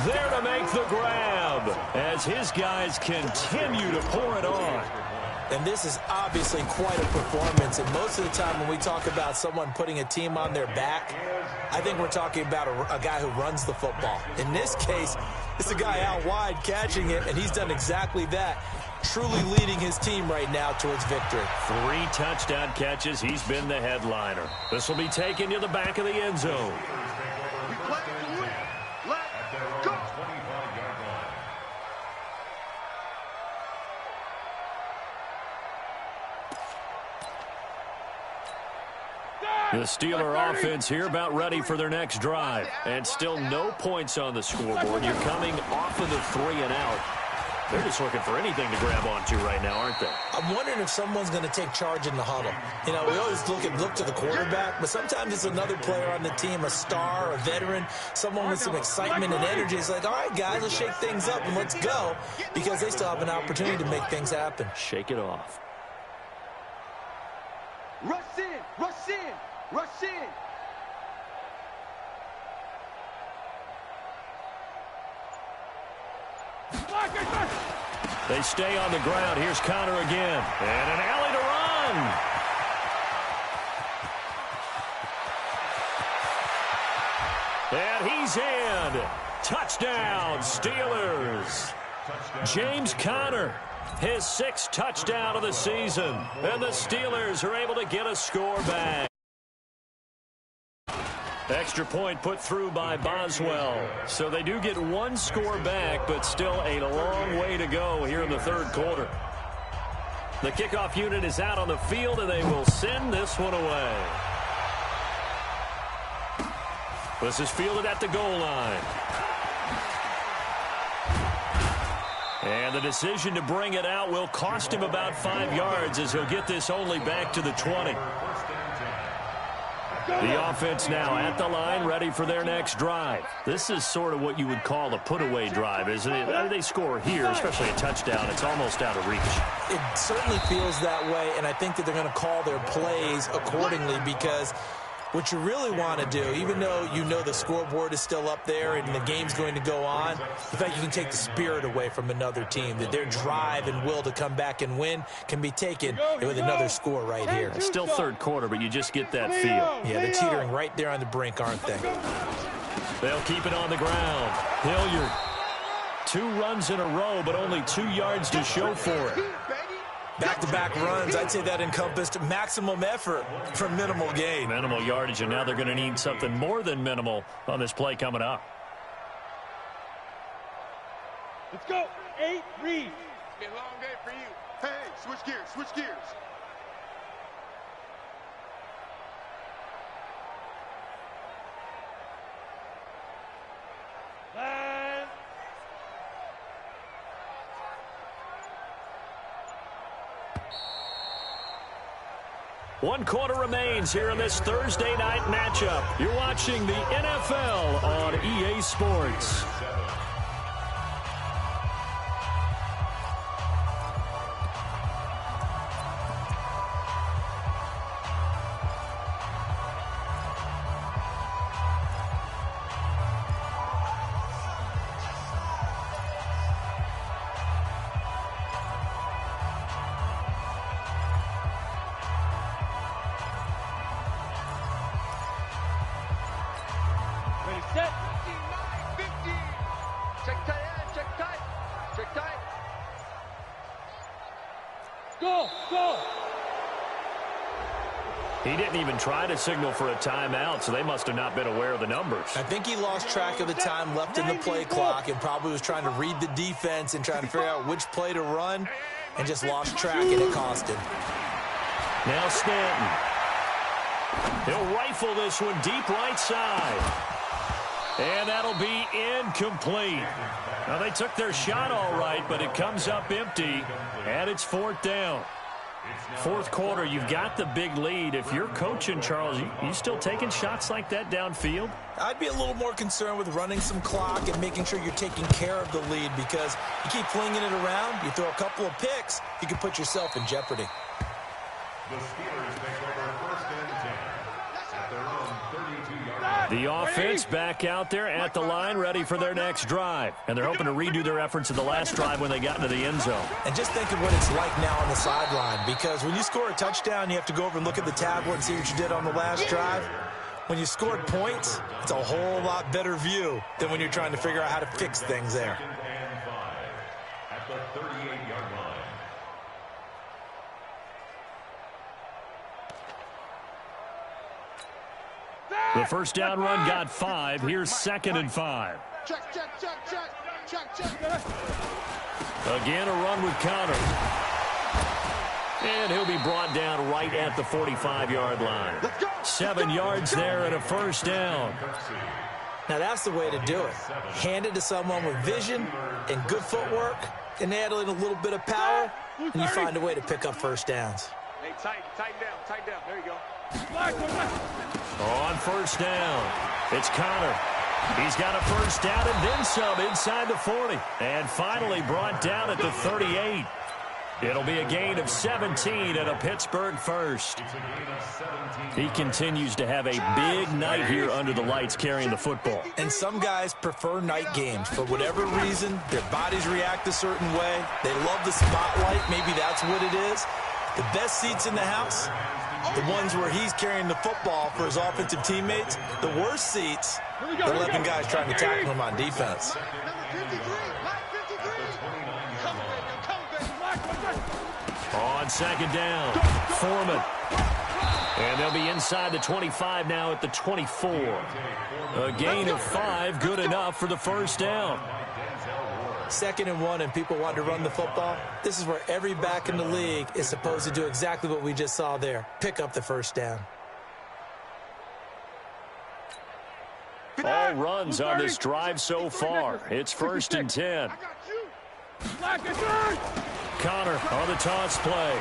there to make the grab as his guys continue to pour it on. And this is obviously quite a performance. And most of the time when we talk about someone putting a team on their back, I think we're talking about a guy who runs the football. In this case, it's a guy out wide catching it, and he's done exactly that, truly leading his team right now towards victory. 3 touchdown catches. He's been the headliner. This will be taken to the back of the end zone. We play to win. Let's go. The Steeler offense here about ready for their next drive. And still no points on the scoreboard. You're coming off of the 3 and out. They're just looking for anything to grab onto right now, aren't they? I'm wondering if someone's going to take charge in the huddle. You know, we always look to the quarterback, but sometimes it's another player on the team, a star, a veteran, someone with some excitement and energy. It's like, all right, guys, let's shake things up and let's go, because they still have an opportunity to make things happen. Shake it off. Rush in. They stay on the ground. Here's Connor again. And an alley to run. And he's in. Touchdown, Steelers. James Conner, his 6th touchdown of the season. And the Steelers are able to get a score back. Extra point put through by Boswell. So they do get 1 score back, but still a long way to go here in the 3rd quarter. The kickoff unit is out on the field, and they will send this one away. This is fielded at the goal line. And the decision to bring it out will cost him about 5 yards, as he'll get this only back to the 20. The offense now at the line, ready for their next drive. This is sort of what you would call a put-away drive, isn't it? They score here, especially a touchdown. It's almost out of reach. It certainly feels that way, and I think that they're going to call their plays accordingly, because what you really want to do, even though you know the scoreboard is still up there and the game's going to go on, in fact, you can take the spirit away from another team, that their drive and will to come back and win can be taken with another score right here. It's still 3rd quarter, but you just get that feel. Yeah, they're teetering right there on the brink, aren't they? They'll keep it on the ground. Hilliard, 2 runs in a row, but only 2 yards to show for it. Back-to-back runs, I'd say that encompassed maximum effort for minimal gain. Minimal yardage, and now they're going to need something more than minimal on this play coming up. Let's go. 8 read. It's been a long day for you. Hey, switch gears. 1 quarter remains here in this Thursday night matchup. You're watching the NFL on EA Sports. He didn't even try to signal for a timeout, so they must have not been aware of the numbers. I think he lost track of the time left in the play clock and probably was trying to read the defense and trying to figure out which play to run and just lost track, and it cost him. Now Stanton. He'll rifle this one deep right side. And that'll be incomplete. Now, they took their shot all right, but it comes up empty, and it's 4th down. 4th quarter, you've got the big lead. If you're coaching, Charles, you still taking shots like that downfield? I'd be a little more concerned with running some clock and making sure you're taking care of the lead, because you keep flinging it around, you throw a couple of picks, you can put yourself in jeopardy. The Steelers take over 1st and 10 at their own 32-yard line. The offense back out there at the line, ready for their next drive. And they're hoping to redo their efforts in the last drive when they got into the end zone. And just think of what it's like now on the sideline, because when you score a touchdown, you have to go over and look at the tablet and see what you did on the last drive. When you scored points, it's a whole lot better view than when you're trying to figure out how to fix things there. 2nd and 5 at the 38-yard line. The first down run got 5. Here's 2nd and 5. Check, check, check, check, check, check. Again, a run with Connor. And he'll be brought down right at the 45-yard line. 7 yards there and a first down. Now, that's the way to do it. Hand it to someone with vision and good footwork, and add in a little bit of power, and you find a way to pick up first downs. Hey, tighten down. There you go. On first down, it's Connor. He's got a first down and then some inside the 40. And finally brought down at the 38. It'll be a gain of 17 and a Pittsburgh first. He continues to have a big night here under the lights carrying the football. And some guys prefer night games. For whatever reason, their bodies react a certain way. They love the spotlight. Maybe that's what it is. The best seats in the house, the ones where he's carrying the football for his offensive teammates. The worst seats, the 11 guys trying to tackle him on defense. On second down, Foreman. And they'll be inside the 25 now at the 24. A gain of 5, good enough for the first down. 2nd and 1, and people want to run the football. This is where every back in the league is supposed to do exactly what we just saw there. Pick up the first down. All runs on this drive so far. It's 1st and 10. Connor on the toss play.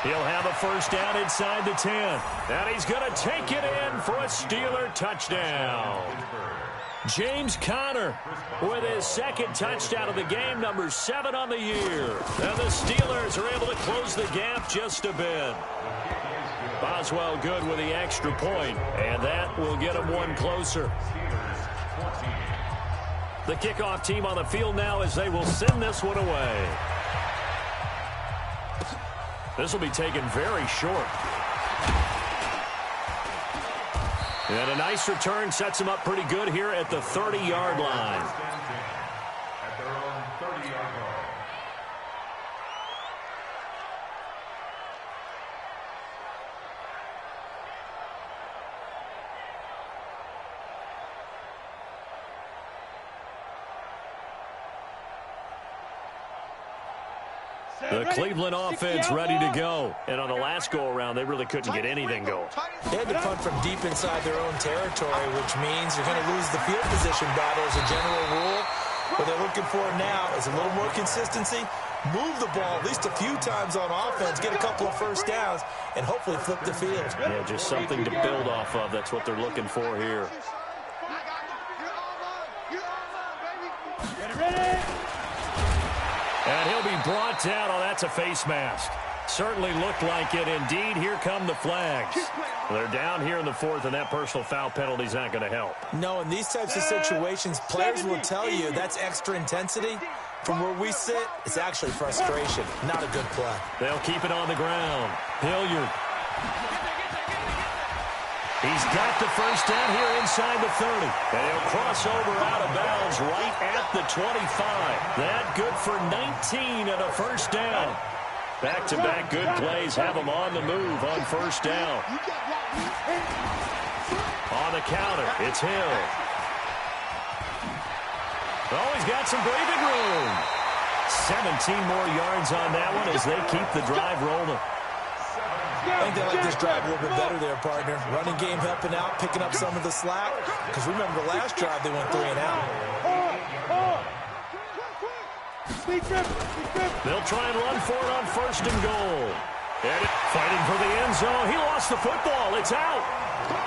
He'll have a first down inside the 10. And he's going to take it in for a Steeler touchdown. James Conner with his 2nd touchdown of the game, number 7 on the year. And the Steelers are able to close the gap just a bit. Boswell good with the extra point, and that will get them one closer. The kickoff team on the field now as they will send this one away. This will be taken very short. And a nice return sets him up pretty good here at the 30-yard line. At their own 30-yard line. The Cleveland offense ready to go. And on the last go-around, they really couldn't get anything going. They had to punt from deep inside their own territory, which means you're going to lose the field position battle as a general rule. What they're looking for now is a little more consistency, move the ball at least a few times on offense, get a couple of first downs, and hopefully flip the field. Yeah, just something to build off of. That's what they're looking for here. And he'll be brought down. Oh, that's a face mask. Certainly looked like it. Indeed, here come the flags. They're down here in the fourth, and that personal foul penalty is not going to help. No, in these types of situations, players will tell you that's extra intensity. From where we sit, it's actually frustration. Not a good play. They'll keep it on the ground. Hilliard. He's got the first down here inside the 30. And he'll cross over out of bounds right at the 25. That good for 19 and a first down. Back-to-back good plays have them on the move on first down. On the counter, it's Hill. Oh, he's got some breathing room. 17 more yards on that one as they keep the drive rolling. I think they like this drive a little bit better there, partner. Running game helping out, picking up some of the slack. Because remember, the last drive they went 3 and out. They'll try and run for it on first and goal. And fighting for the end zone. He lost the football. It's out.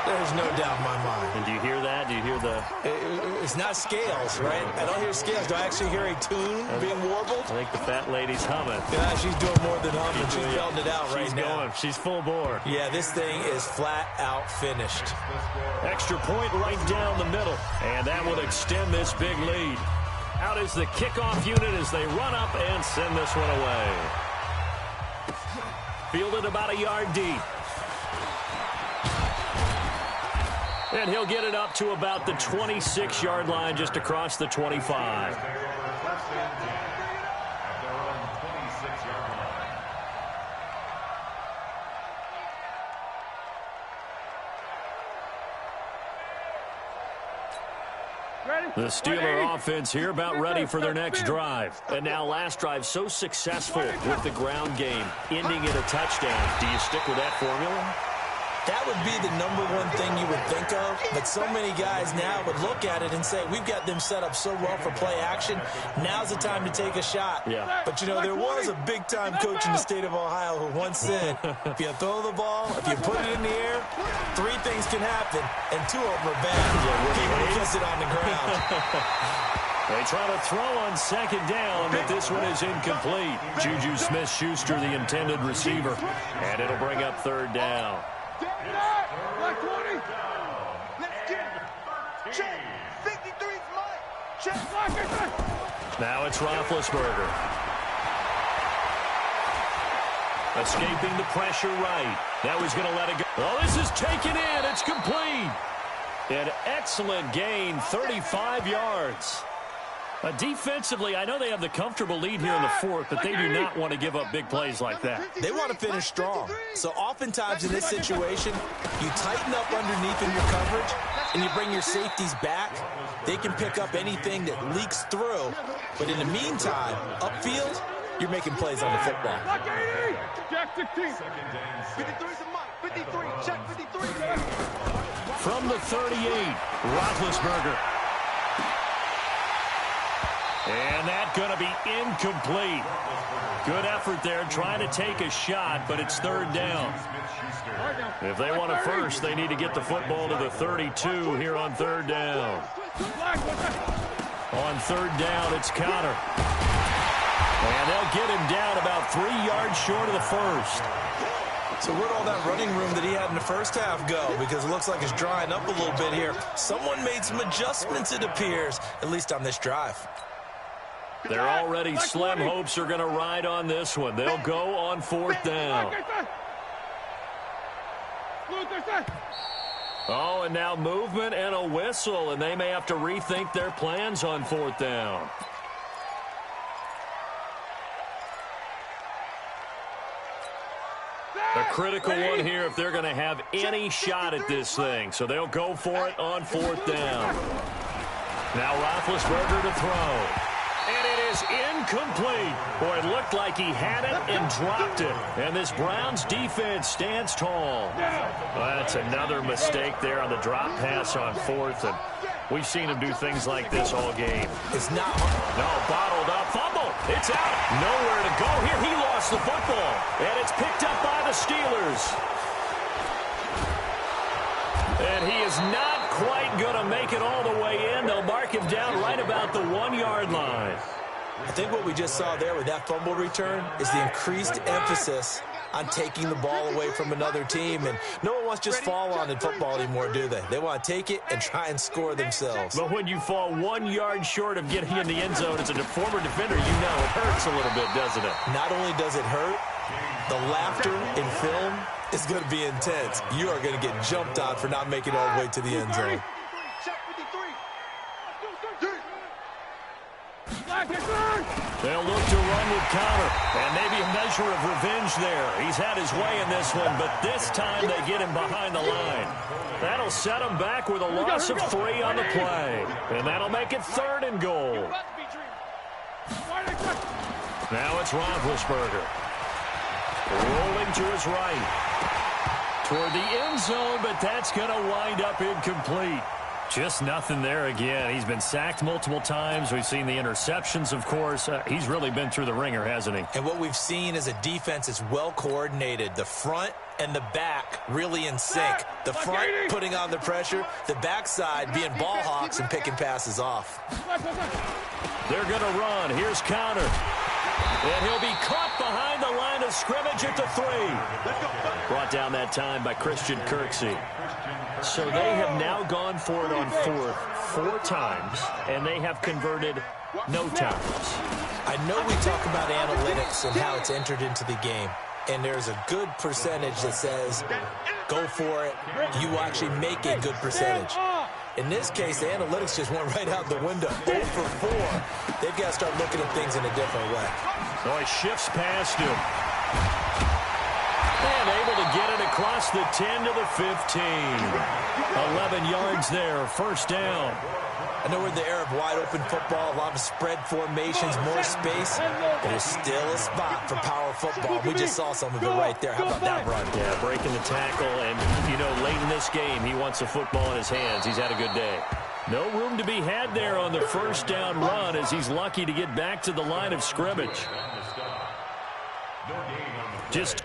There's no doubt in my mind. And do you hear that? Do you hear the... It's not scales, right? I don't hear scales. Do I actually hear a tune being warbled? I think the fat lady's humming. Yeah, she's doing more than humming. She's belting it out right now. She's going. She's full bore. Yeah, this thing is flat out finished. Extra point right down the middle. And that will extend this big lead. Out is the kickoff unit as they run up and send this one away. Fielded about a yard deep. And he'll get it up to about the 26-yard line, just across the 25. The Steeler offense here about ready for their next drive. And now last drive so successful with the ground game, ending in a touchdown. Do you stick with that formula? That would be the #1 thing you would think of, but so many guys now would look at it and say, we've got them set up so well for play action, now's the time to take a shot. Yeah. But, you know, there was a big-time coach in the state of Ohio who once said, if you throw the ball, if you put it in the air, 3 things can happen, and 2 of them are bad. People gets it on the ground. They try to throw on second down, but this one is incomplete. Juju Smith-Schuster, the intended receiver, and it'll bring up third down. Black 20. Let's get it. Check. 53's mine. Check. Now it's Roethlisberger. Escaping the pressure right. Now he's going to let it go. Oh, this is taken in. It's complete. An excellent gain, 35 yards. Defensively, I know they have the comfortable lead here in the fourth, but they do not want to give up big plays like that. They want to finish strong. So oftentimes in this situation, you tighten up underneath in your coverage, and you bring your safeties back. They can pick up anything that leaks through. But in the meantime, upfield, you're making plays on the football. Jack 16. 53's a mic. 53. Check 53. From the 38, Roethlisberger. And that's going to be incomplete. Good effort there trying to take a shot, but it's third down. If they want it first, they need to get the football to the 32 here on third down. On third down, it's Conner. And they'll get him down about 3 yards short of the first. So where'd all that running room that he had in the first half go? Because it looks like it's drying up a little bit here. Someone made some adjustments, it appears, at least on this drive. They're already slim hopes are going to ride on this one. They'll go on fourth down. Oh, and now movement and a whistle, and they may have to rethink their plans on fourth down. A critical one here if they're going to have any shot at this thing. So they'll go for it on fourth down. Now Roethlisberger to throw. And it is incomplete. Boy, it looked like he had it and dropped it. And this Browns defense stands tall. Well, that's another mistake there on the drop pass on fourth. And We've seen him do things like this all game. It's not. No, bottled up. Fumble. It's out. Nowhere to go here. He lost the football. And it's picked up by the Steelers. And he is not quite going to make it all the way in. They'll mark him down right about the 1-yard line. I think what we just saw there with that fumble return is the increased emphasis on taking the ball away from another team. And no one wants to just fall on in football anymore, do they? They want to take it and try and score themselves. But when you fall 1 yard short of getting in the end zone as a former defender, you know it hurts a little bit, doesn't it? Not only does it hurt, the laughter in film is going to be intense. You are going to get jumped on for not making it all the way to the end zone. They'll look to run with counter, and maybe a measure of revenge there. He's had his way in this one, but this time they get him behind the line. That'll set him back with a loss of 3 on the play, and that'll make it 3rd and goal. Now it's Roethlisberger. Rolling to his right. Toward the end zone, but that's going to wind up incomplete. Just nothing there again. He's been sacked multiple times. We've seen the interceptions, of course. He's really been through the ringer, hasn't he? And what we've seen is a defense that's well coordinated. The front and the back really in sync. The front putting on the pressure, the backside being ball hawks and picking passes off. They're going to run. Here's counter. And he'll be caught behind the line of scrimmage at the 3. Brought down that time by Christian Kirksey. So they have now gone for it on 4th 4 times, and they have converted no times. I know we talk about analytics and how it's entered into the game, and there's a good percentage that says, go for it, you actually make a good percentage. In this case, the analytics just went right out the window. 0 for 4. They've got to start looking at things in a different way. So he shifts past him. And able to get it across the 10 to the 15. 11 yards there, 1st down. I know we're in the era of wide-open football, a lot of spread formations, more space. There's still a spot for power football. We just saw some of it right there. How about that run? Yeah, breaking the tackle, and, you know, late in this game, he wants the football in his hands. He's had a good day. No room to be had there on the 1st down run as he's lucky to get back to the line of scrimmage. Just...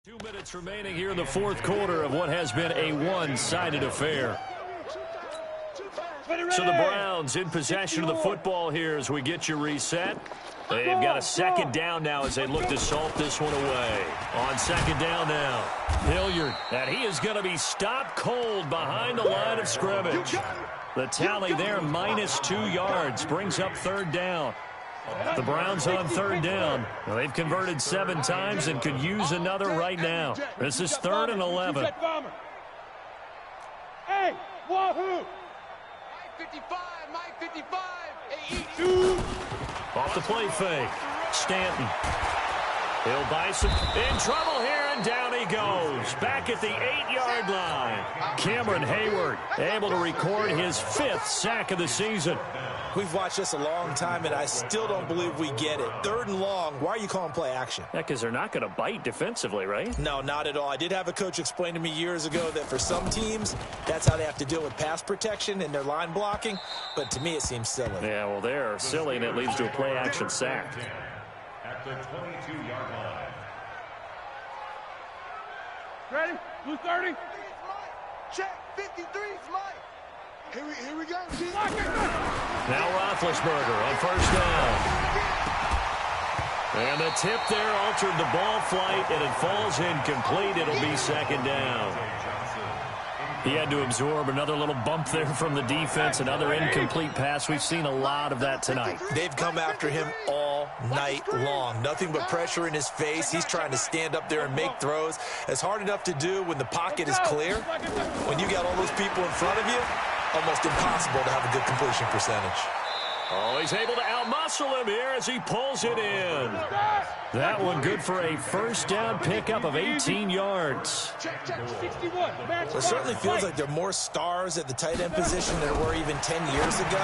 Two minutes remaining here in the 4th quarter of what has been a one-sided affair. So the Browns in possession of the football here as we get you reset. They've got a 2nd down now as they look to salt this one away. On 2nd down now, Hilliard. And he is going to be stopped cold behind the line of scrimmage. The tally there, -2 yards, brings up 3rd down. The Browns on 3rd down. Well, they've converted 7 times and could use another right now. This is 3rd and 11. Hey, wahoo! Mike 55. Hey, Off the play fake. Stanton. He'll buy some. In trouble here, and down he goes. Back at the 8-yard line. Cameron Hayward able to record his 5th sack of the season. We've watched this a long time, and I still don't believe we get it. 3rd and long, why are you calling play action? Yeah, because they're not going to bite defensively, right? No, not at all. I did have a coach explain to me years ago that for some teams, that's how they have to deal with pass protection and their line blocking, but to me it seems silly. Yeah, well, they're silly, and it leads to a play action sack. At the 22-yard line. Ready? Who's 30? check. 53 is Mike. Here we go. Now Roethlisberger on 1st down. And the tip there altered the ball flight, and it falls incomplete. It'll be 2nd down. He had to absorb another little bump there from the defense, another incomplete pass. We've seen a lot of that tonight. They've come after him all night long. Nothing but pressure in his face. He's trying to stand up there and make throws. It's hard enough to do when the pocket is clear. When you got all those people in front of you, almost impossible to have a good completion percentage. Oh, he's able to outmuscle him here as he pulls it in. That one good for a first down pickup of 18 yards. It certainly feels like there are more stars at the tight end position than there were even 10 years ago.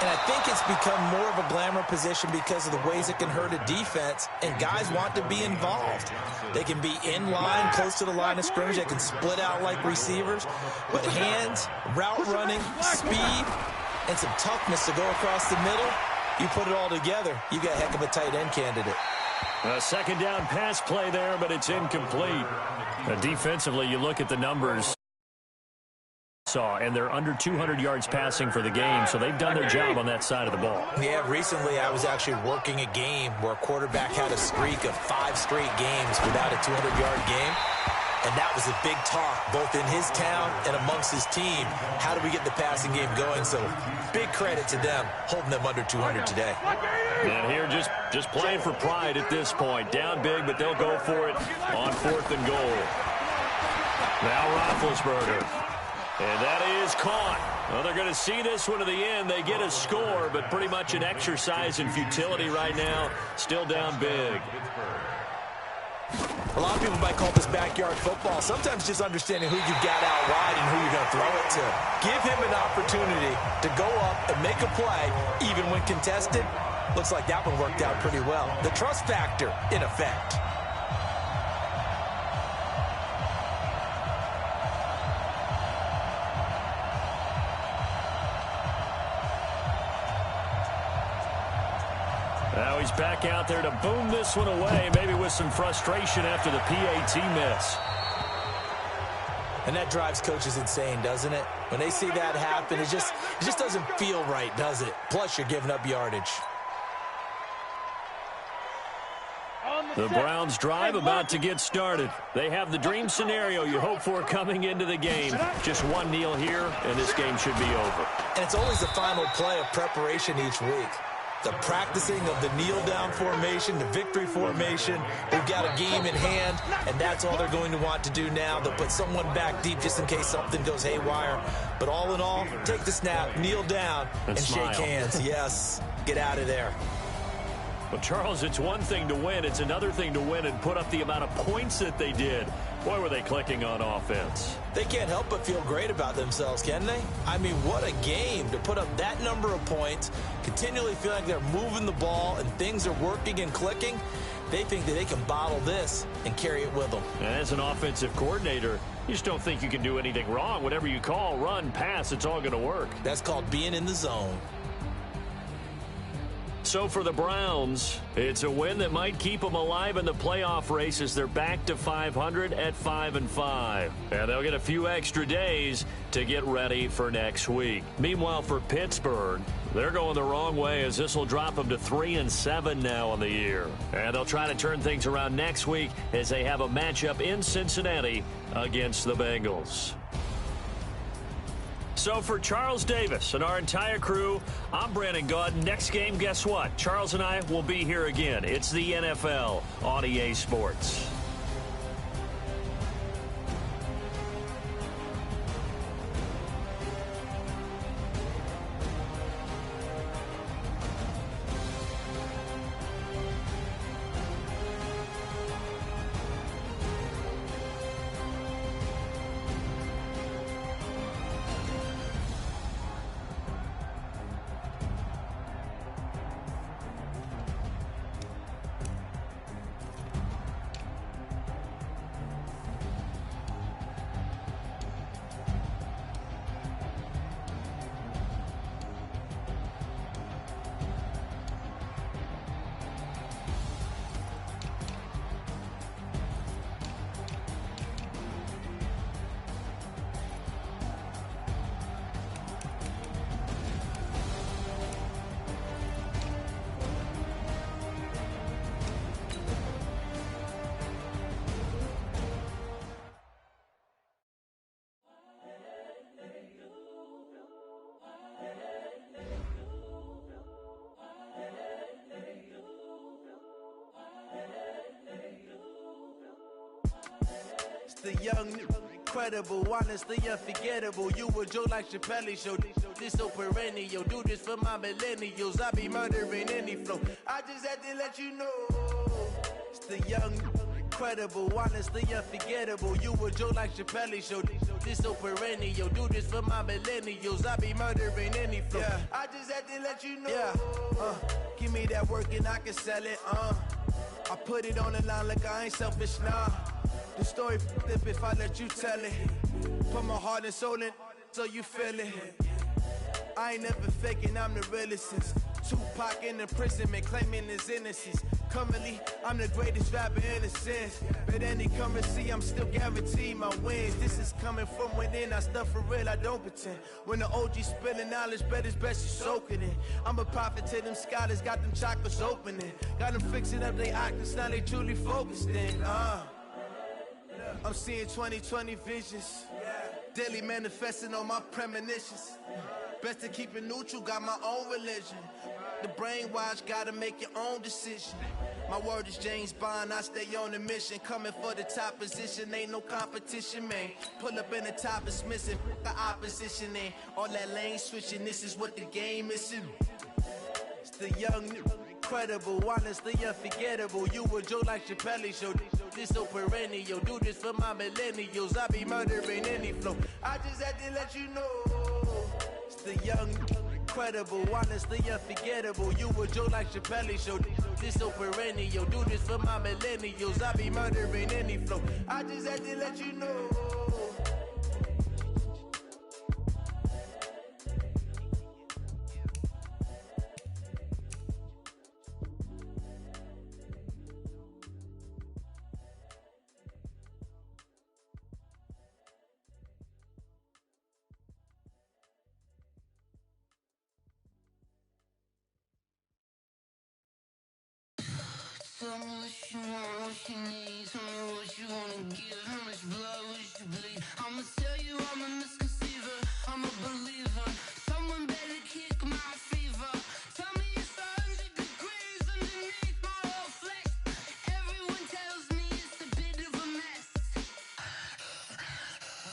And I think it's become more of a glamour position because of the ways it can hurt a defense, and guys want to be involved. They can be in line, close to the line of scrimmage. They can split out like receivers. But hands, route running, speed, and some toughness to go across the middle, you put it all together, you got a heck of a tight end candidate. A second down pass play there, but it's incomplete. Defensively, you look at the numbers, and they're under 200 yards passing for the game, so they've done their job on that side of the ball. Yeah, recently I was actually working a game where a quarterback had a streak of 5 straight games without a 200-yard game. And that was a big talk, both in his town and amongst his team. How do we get the passing game going? So big credit to them, holding them under 200 today. And here just playing for pride at this point. Down big, but they'll go for it on 4th and goal. Now Roethlisberger. And that is caught. Well, they're going to see this one to the end. They get a score, but pretty much an exercise in futility right now. Still down big. A lot of people might call this backyard football. Sometimes just understanding who you've got out wide and who you're going to throw it to. Give him an opportunity to go up and make a play, even when contested. Looks like that one worked out pretty well. The trust factor, in effect. Now he's back out there to boom this one away, maybe with some frustration after the PAT miss. And that drives coaches insane, doesn't it? When they see that happen, it just doesn't feel right, does it? Plus, you're giving up yardage. The Browns drive about to get started. They have the dream scenario you hope for coming into the game. Just one kneel here, and this game should be over. And it's always the final play of preparation each week. The practicing of the kneel-down formation, the victory formation. We've got a game in hand, and that's all they're going to want to do now. They'll put someone back deep just in case something goes haywire. But all in all, take the snap, kneel down, and shake hands. Yes, get out of there. Well, Charles, it's one thing to win. It's another thing to win and put up the amount of points that they did. Boy, were they clicking on offense. They can't help but feel great about themselves, can they? I mean, what a game to put up that number of points, continually feel like they're moving the ball and things are working and clicking. They think that they can bottle this and carry it with them. And as an offensive coordinator, you just don't think you can do anything wrong. Whatever you call, run, pass, it's all going to work. That's called being in the zone. So for the Browns, it's a win that might keep them alive in the playoff race as they're back to 500 at 5-5. And they'll get a few extra days to get ready for next week. Meanwhile, for Pittsburgh, they're going the wrong way as this will drop them to 3-7 now on the year. And they'll try to turn things around next week as they have a matchup in Cincinnati against the Bengals. So for Charles Davis and our entire crew, I'm Brandon Gaudin. Next game, guess what? Charles and I will be here again. It's the NFL on EA Sports. the young, incredible, honestly unforgettable. You a joke like Chappelle Show. This so perennial. Do this for my millennials. I be murdering any flow. I just had to let you know. It's the young, incredible, honestly unforgettable. You a joke like Chappelle Show. This so perennial. Do this for my millennials. I be murdering any flow. Yeah. I just had to let you know. Yeah. Give me that work and I can sell it. I put it on the line like I ain't selfish, nah. The story flip if I let you tell it. Put my heart and soul in so you feel it. I ain't never faking, I'm the realest since Tupac in imprisonment, claiming his innocence. Currently, I'm the greatest rapper in a sense. But any currency, I'm still guaranteed my wins. This is coming from within, I stuff for real, I don't pretend. When the OG spilling knowledge, bet it's best you soak it in. I'm a prophet to them scholars, got them chakras opening. Got them fixing up their octaves, now they truly focused in. I'm seeing 2020 visions. Daily manifesting on my premonitions. Best to keep it neutral, got my own religion. The brainwash, gotta make your own decision. My word is James Bond, I stay on a mission. Coming for the top position, ain't no competition, man. Pull up in the top, it's missing, the opposition ain't. All that lane switching, this is what the game is. It's the young, incredible, honestly unforgettable. You a joke like Chappelle Show. This so perennial. Do this for my millennials. I be murdering any flow. I just had to let you know. It's the young, incredible, honestly unforgettable. You a joke like Chappelle Show. This so perennial. Do this for my millennials. I be murdering any flow. I just had to let you know. Tell me what you want, what you need. Tell me what you wanna give. How much blood would you bleed? I'ma tell you I'm a misconceiver. I'm a believer. Someone better kick my fever. Tell me it's 100 degrees underneath my whole flesh. Everyone tells me it's a bit of a mess.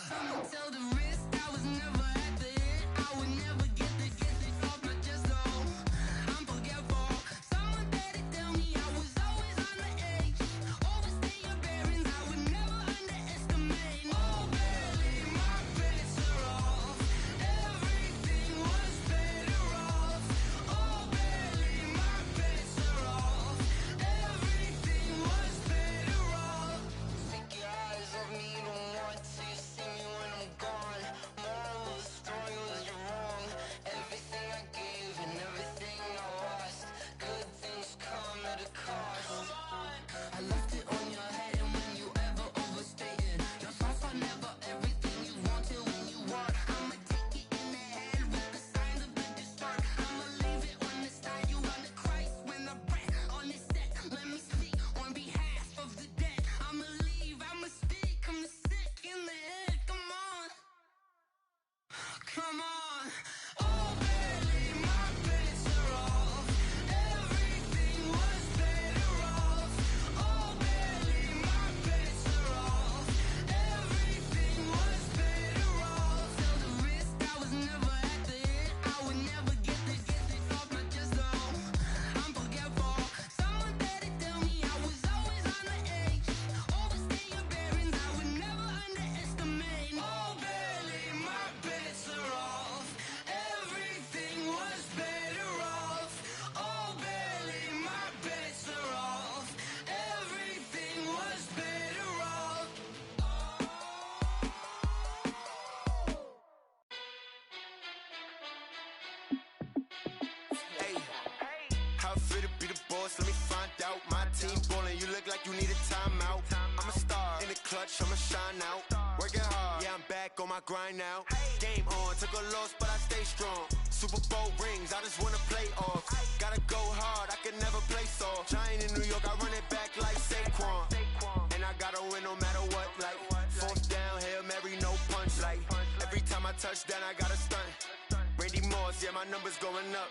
Someone tell the wrist I was never at the hit. I would never get it off my chest though. I'm forgetful. Someone better tell me I was always on the edge. Overstay your bearings, I would never underestimate. Oh baby, my credits are off. Everything was better off. Oh baby, my credits are off. Everything was better off. Take your eyes off me, you don't want to see me when I'm gone. Moral of the story was you're wrong. Everything I gave and everything I lost. Good things come at a cost. I left it on your head and when you ever overstated. Your thoughts are never everything you wanted when you want. I'ma take it in the head with the signs of the distort. I'ma leave it on the side. You run the Christ when I breath on this set. Let me speak on behalf of the dead. I'ma leave, I'ma speak. I'm sick in the head. Come on. Come on. Oh baby, my credits are off. Everything was better off. Oh baby, my credits are off. Everything was better off. Tell the wrist I was never at the hit. I would never get it off my chest though. I'm forgetful. Someone better tell me I was always on the edge. Overstay your bearings, I would never underestimate. Oh baby, my credits are off. Everything was better off. Oh baby, my credits are off. Everything was better off. Hey, how it feel to be the boss? Let me find out. My team ballin', you look like you need a timeout. I'm a star in the clutch, I'ma shine out. Working hard, yeah, I'm back on my grind now. Game on, took a loss, but I stay strong. Super Bowl rings, I just wanna play off. Gotta go hard, I can never play soft. Giant in New York, I run it back like Saquon. And I gotta win no matter what, like fourth down, Hail Mary, no punch. Like every time I touch down, I gotta stunt. Randy Moss, yeah, my numbers going up.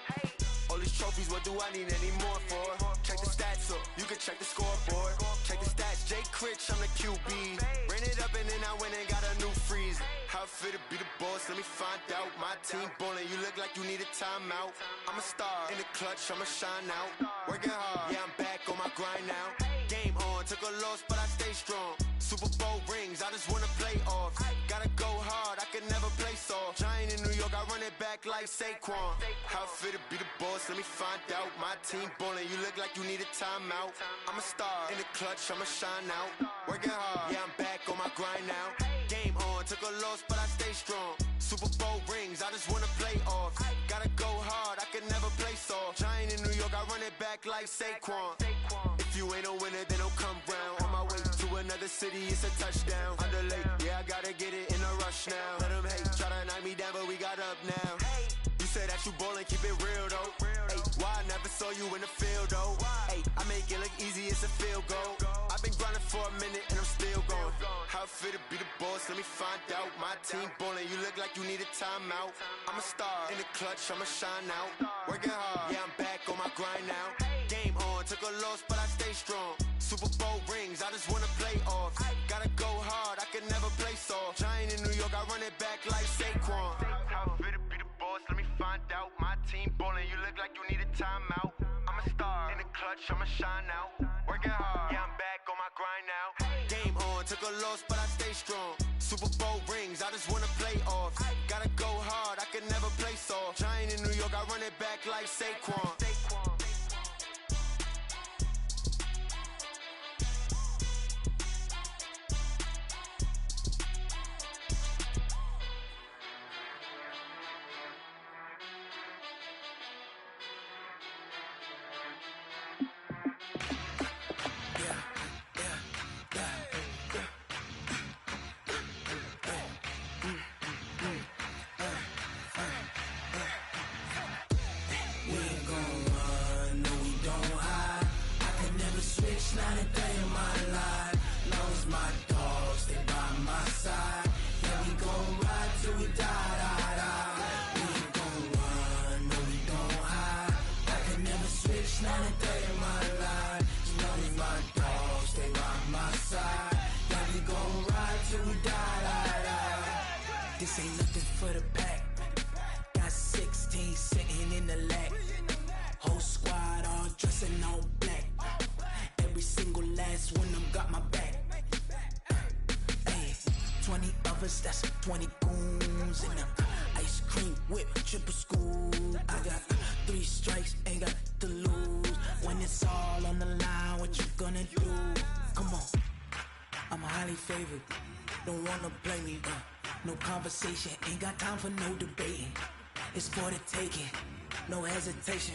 All these trophies, what do I need any more for? Check the stats up, you can check the scoreboard. Check the stats, Jay Critch, I'm the QB. Ran it up and then I went and got a new freeze. How fit to be the boss, let me find out. My team ballin', you look like you need a timeout. I'm a star, in the clutch, I'ma shine out. Working hard, yeah, I'm back on my grind now. Game on, took a loss, but I stay strong. Super Bowl rings, I just wanna play off. Gotta go hard, I can never play soft. Giant in New York, I run it back like Saquon. How fit to be the boss, let me find out. My team ballin', you look like you need a timeout. I'm a star, in the clutch, I'ma shine out. Working hard, yeah, I'm back on my grind now. Game on, took a loss, but I stay strong. Super Bowl rings, I just wanna play off. Gotta go hard, I can never play soft. Giant in New York, I run it back like Saquon. If you ain't a winner, then don't come round. On my way to another city, it's a touchdown. Underlay, yeah, I gotta get it in a rush now. Let them hate, try to knock me down, but we got up now. You say that you ballin', keep it real though. Hey, why I never saw you in the field though? Hey, I make it look easy, it's a field goal. I've been grinding for a minute and I'm still going. How fit to be the boss, let me find out. My team ballin', you look like you need a timeout. I'm a star, in the clutch, I'ma shine out. Working hard, yeah, I'm back on my grind now. Game on, took a loss, but I stay strong. Super Bowl rings, I just wanna play off. Gotta go hard, I can never play soft. Giant in New York, I run it back like Saquon. How fit to be the boss, let me find out. My team ballin', you look like you need a timeout. I'm a star, in the clutch, I'ma shine out. Working hard, yeah, I'm back on my grind now. Game on, took a loss, but I stay strong. Super Bowl rings, I just wanna play off. Gotta go hard, I can never play soft. Giant in New York, I run it back like Saquon. Not a day in my life. Long as my dogs, they by my side. Yeah, we gon' ride till we die, die, die. We ain't gon' run, no, we don't hide. I can never switch, not a day in my life. As long as my dogs, they by my side. Yeah, we gon' ride till we die, die, die. This ain't nothing for the pack. Got 16 sitting in the lap. Whole squad all dressing all black. Every single last one of them got my back. Hey, 20 of us, that's 20 goons in them. Ice cream whip, triple school. I got 3 strikes, ain't got to lose. When it's all on the line, what you gonna do? Come on, I'm highly favored. Don't wanna play me, no conversation. Ain't got time for no debating. It's for the taking, no hesitation.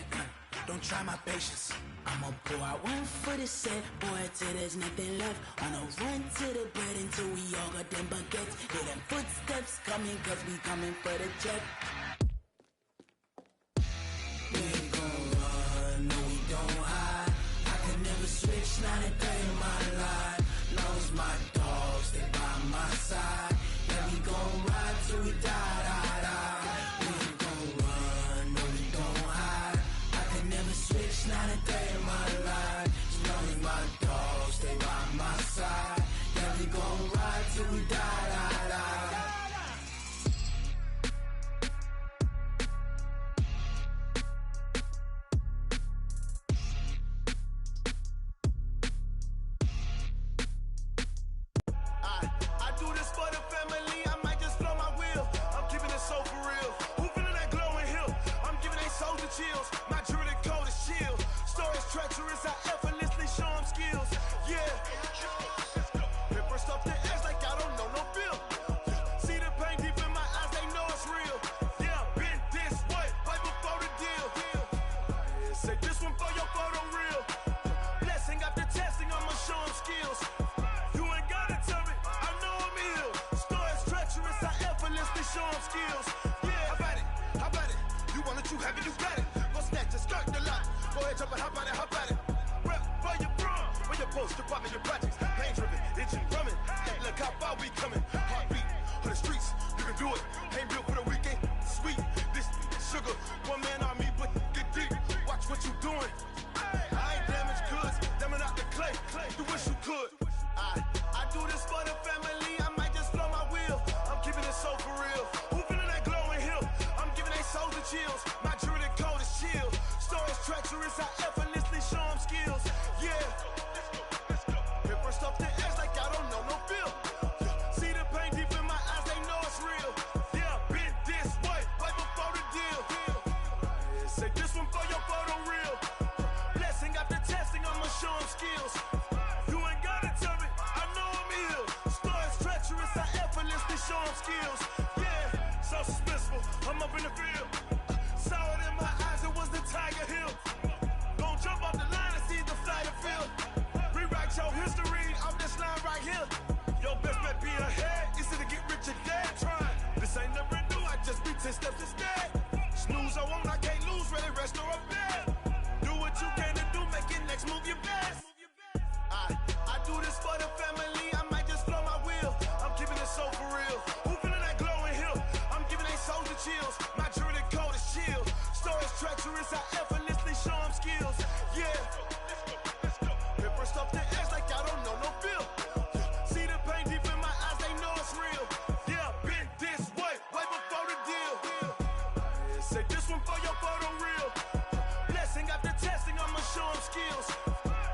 Don't try my patience. I'ma pour out one for the set, boy, till there's nothing left. On a run to the bread until we all got them baguettes. Hear them footsteps coming, cause we coming for the check. We ain't gon' run, no, we don't hide. I can never switch, not a day in my life. Long as my dogs, they by my side. Yeah, we gon' ride till we die, die, die. We ain't gon' run, no, we don't hide. I can never switch, not a day in my life. As long as my dogs, they by my side. Yeah, we gon' ride till we die, die, die. I do this for the family, I might just blow my wheel. I'm keeping it so for real. Who feeling that glowing hill? I'm giving they soldier chills. My jewelry cold is chill. Stories treacherous, I effortlessly show them skills. Yeah. Paper stuff the edge like I don't know no bill. See the pain deep in my eyes, they know it's real. Yeah, been this way, right before the deal. Say this one for your photo reel. Blessing after testing, I'ma show them skills. You ain't gotta tell me, I know I'm ill. Stories treacherous, I effortlessly show them skills. Yeah, how about it? How about it? You want it, you have it, you got it. Go snatch it, skirt the lot. Go ahead, jump it, how about it, how about it? Rep for your bro, for your post, your poppin', your projects. Pain driven, itching, drumming. Hey, look how far we coming. Heartbeat for the streets, you can do it. Ain't built for the weekend, sweet. This sugar, one man army, but get deep. Watch what you doing. I ain't damaged goods, damn it out the clay. You wish you could. I do this for the family, I might just chills. My jewelry code is chill. Stories treacherous, I effortlessly show them skills. Yeah. Hit first off the edge like I don't know no feel. See the pain deep in my eyes, they know it's real. Yeah, been this way, right before the deal. Say this one for your photo real. Blessing after testing, I'ma show them skills. You ain't gotta tell me, I know I'm ill. Stories treacherous, I effortlessly show them skills. Yeah, so suspenseful, I'm up in the field. Saw it in my eyes, it was the Tiger Hill. Gon' jump off the line and see the flight of field. Rewrite your history off this line right here. Your best bet be ahead, easy to get rich or dead trying. This ain't never new, I just be 10 steps instead. Snooze, I won't, I can't lose, ready, rest or a bed. Do what you can to do, make it next move your best. I do this for the family, I might just flow my wheel. I'm keeping it so for real. Who feeling that glowing hill? I'm giving they souls the chills. My jewelry code is chill. Stories treacherous, I effortlessly show them skills. Yeah. Hit first off the edge like I don't know no feel. See the pain deep in my eyes, they know it's real. Yeah, been this way, way before the deal. Say this one for your photo real. Blessing after testing, I'ma show them skills.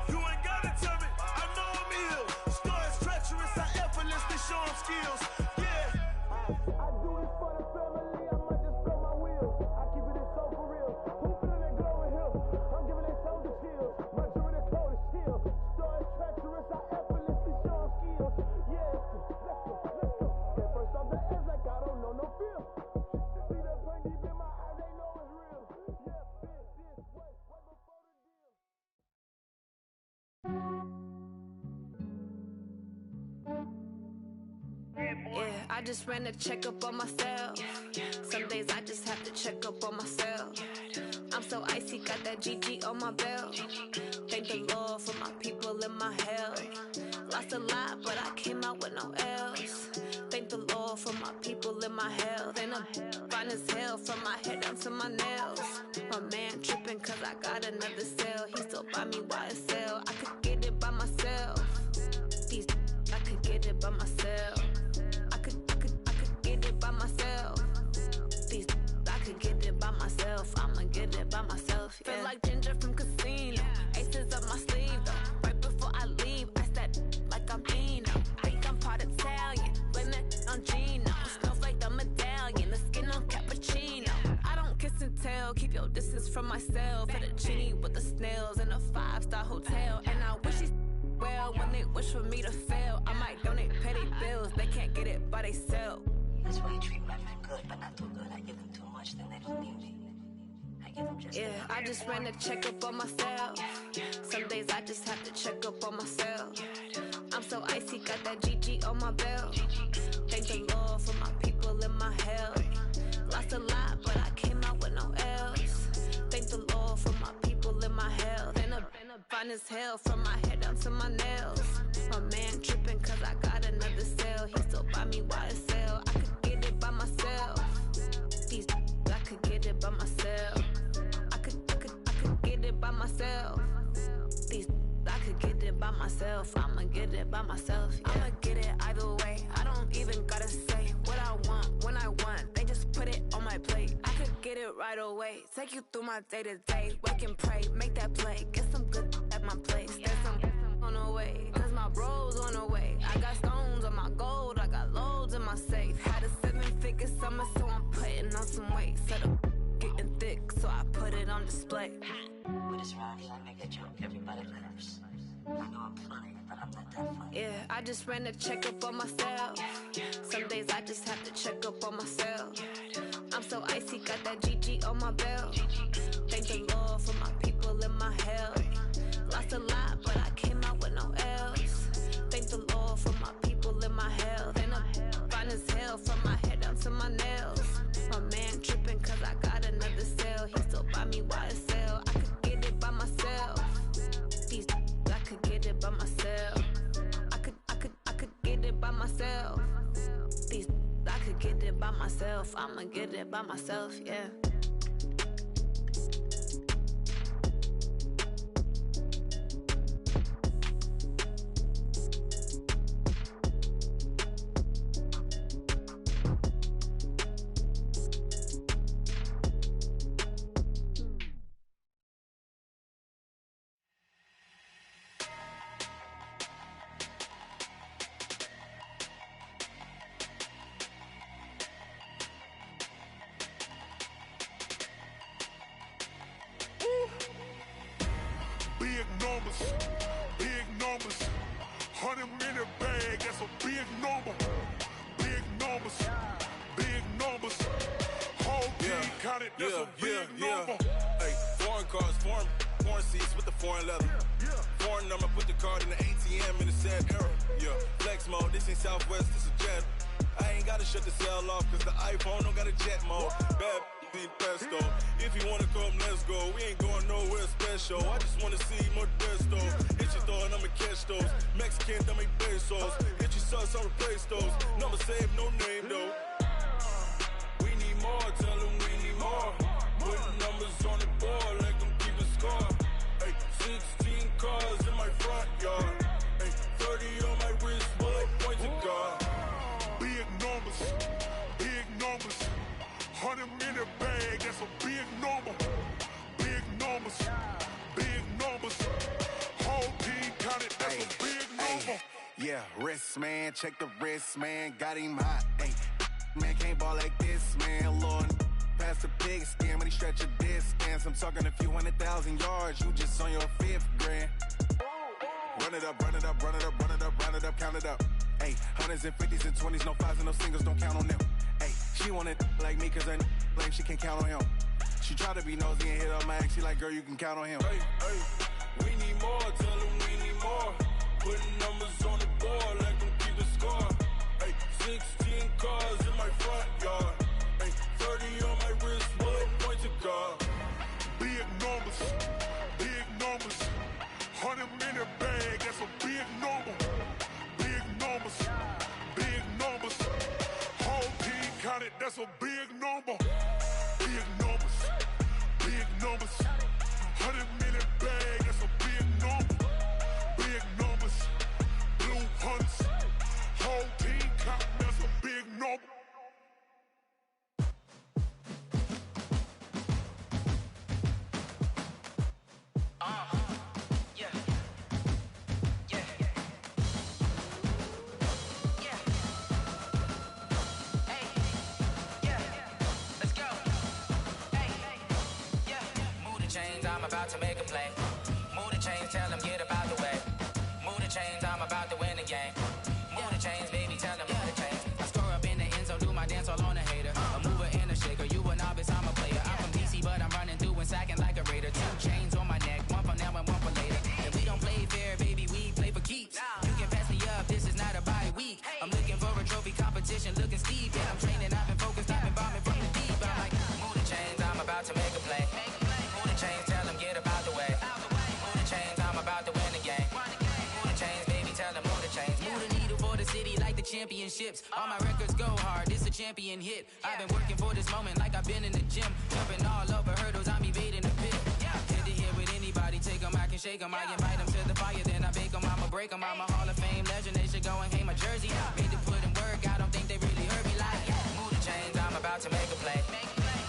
You ain't gotta tell me, I know I'm ill. Stories treacherous, I effortlessly show them skills. Yeah. I do this for the family, I might just blow my wheel. I keep it so for real. Who feeling that glowing hill? I'm giving they souls the chills. My jewelry code is chill. Stories treacherous, I effortlessly show them skills. Yeah. Let's go. Hit first off the edge like I don't know no feel. See that pain deep in my eyes, they know it's real. Yeah, been this way, way before the deal. Yeah, I just ran a checkup on myself. Some days I just have to check up on myself. I'm so icy, got that GG on my belt. Thank the Lord for my people in my health. Lost a lot, but I came out with no else. Thank the Lord for my people in my health. And I'm fine as hell from my head down to my nails. My man tripping cause I got another cell. He still buy me YSL. I could get it by myself. These I could get it by myself. I could get it by myself. These I could get it by myself. I'ma get it by myself. Yeah. Feel like Ginger from Casino. Aces up my sleeve though. Right before I leave, I step like I'm Eno. Think I'm part Italian, blame it on Gino. Smells like the medallion, the skin on cappuccino. I don't kiss and tell, keep your distance from myself. At a genie with the snails in a 5-star hotel. And I wish he's well when they wish for me to fail. I might donate petty bills, they can't get it by themselves. That's why you treat women good, but not too good. I give them too much, then they don't need me. I give them just yeah, I just ran a checkup on myself. Some days I just have to check up on myself. I'm so icy, got that GG on my belt. Thank the Lord for my people in my health. Lost a lot, but I came out with no else. Thank the Lord for my people in my health. And I'm fine as hell from my head down to my nails. My man tripping cause I got another cell. He still buy me YSL. I could get it by myself. These I could get it by myself. I could get it by myself. These I could get it by myself. I'ma get it by myself. Yeah. I'ma get it either way. I don't even gotta say what I want when I want. They just put it on my plate. I could get it right away. Take you through my day to day. Wake and pray, make that play. Get some good at my place. There's some on the way, cause my bro's on the way. I got stones on my gold. I got loads in my safe. Had a 7-figure summer, so I'm putting on some weight. Set up getting thick, so I put it on display. With this rowdy, I make a joke, everybody laughs. I know I'm funny, but I'm not that funny. Yeah, I just ran a checkup on myself. Some days I just have to check up on myself. I'm so icy, got that GG on my belt. Thank the Lord for my people in my health. Lost a lot, but I came out with no else. Thank the Lord for my people in my health. And I'm fine as hell from my head down to my nails. My man tripping cause I got another cell. He still buy me YSL. I could get it by myself. These I could get it by myself. I could get it by myself. These I could get it by myself. I'ma get it by myself, yeah. foreign leather. Foreign number, put the card in the ATM in the sad era. Yeah, flex mode, this ain't Southwest, this is jet. I ain't gotta shut the cell off, cause the iPhone don't got a jet mode. Bad need pesto. If you wanna come, let's go. We ain't going nowhere special. I just wanna see more Modesto. Hit your throw and I'ma catch those. Mexican, dame pesos. Hit your sus, I'll replace those. Number save, no name though. We need more, tell them we need more. Putting numbers on the board, let them keep a score. Ay, 16 cars in my front yard. Ay, 30 on my wrist, bullet point to God. Big numbers, big numbers. 100 minute bag, that's a big number. Big numbers, big numbers. Whole team counted, that's a big number. Yeah, wrist man, check the wrist man, got him hot. Ay, man can't ball like this, man. Lord, past the pig skin when he stretch a distance. I'm talking a few 100,000 yards, you just on your 5th grand. Run it up, run it up, run it up, run it up, run it up, count it up. Ay, hundreds and 50s and 20s, no 5s and no singles, don't count on them. Ay, she wanted like me cause her like she can count on him. She tried to be nosy and hit up my ex, she like, girl, you can count on him. Hey, hey, we need more, tell them we need more. Putting numbers on the board, let them keep the score. Hey, 16 cars in my front yard. Hey, 30 on my wrist, bullet point to God. Big numbers, big numbers. 100 minute bag, that's a big number. Big numbers, big numbers. Whole team counted, that's a big number. Big numbers, big numbers. 100 minute bag, that's a big number. Big numbers, blue hunts. Whole team counted, that's a big number. I'm about to make a play. Move the chains, tell them get about the way. Move the chains, I'm about to win the game. Move the chains, baby, tell them move the chains. I score up in the end zone, do my dance all on a hater. A mover and a shaker, you a novice, I'm a player. I'm from DC, but I'm running through and sacking like a raider. 2 chains on my neck, one for now and one for later. And we don't play fair, baby, we play for keeps. You can pass me up, this is not a bye week. I'm looking for a trophy competition, looking steep. Yeah, I'm training, I've been focused, I've been bombing from the deep. I'm like, move the chains, I'm about to make a play. Move the chains, tell them get about the way. Move the chains, I'm about to win the game. Move the chains, baby, tell them move the chains. Move the needle for the city like the championships. All my records go hard, this a champion hit. I've been working for this moment like I've been in the gym. Jumping all over hurdles, I'm evading the pit. Head to head with anybody, take them, I can shake them. I invite them to the fire, then I bake them. I'ma break them, I'm a Hall of Fame legend. They should go and hang my jersey. Made to put in work, I don't think they really heard me like. Move the chains, I'm about to make a play.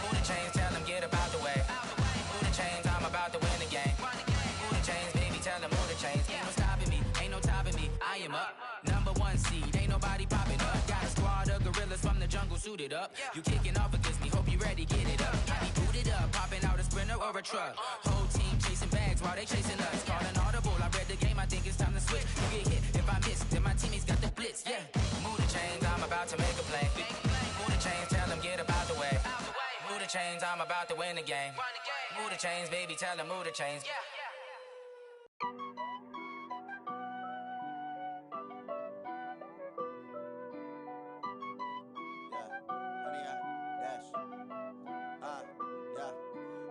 Move the chains, tell them get about the way. Move the chains, I'm about to win the game. Move the chains, baby, tell them move the chains. Ain't no stopping me, ain't no topping me. I am up, #1 seed, ain't nobody popping up. Got a squad of gorillas from the jungle suited up. You kicking off against me, hope you ready, get it up. I be booted up, popping out a Sprinter or a truck. Whole team chasing bags while they chasing us. Call an audible, I read the game, I think it's time to switch. You get hit, if I miss, then my teammates got the blitz, yeah. Move the chains, I'm about to make a play. Move the chains, tell them get about the way. Move the chains, I'm about to win the game. Move the chains, baby, tell them move the chains.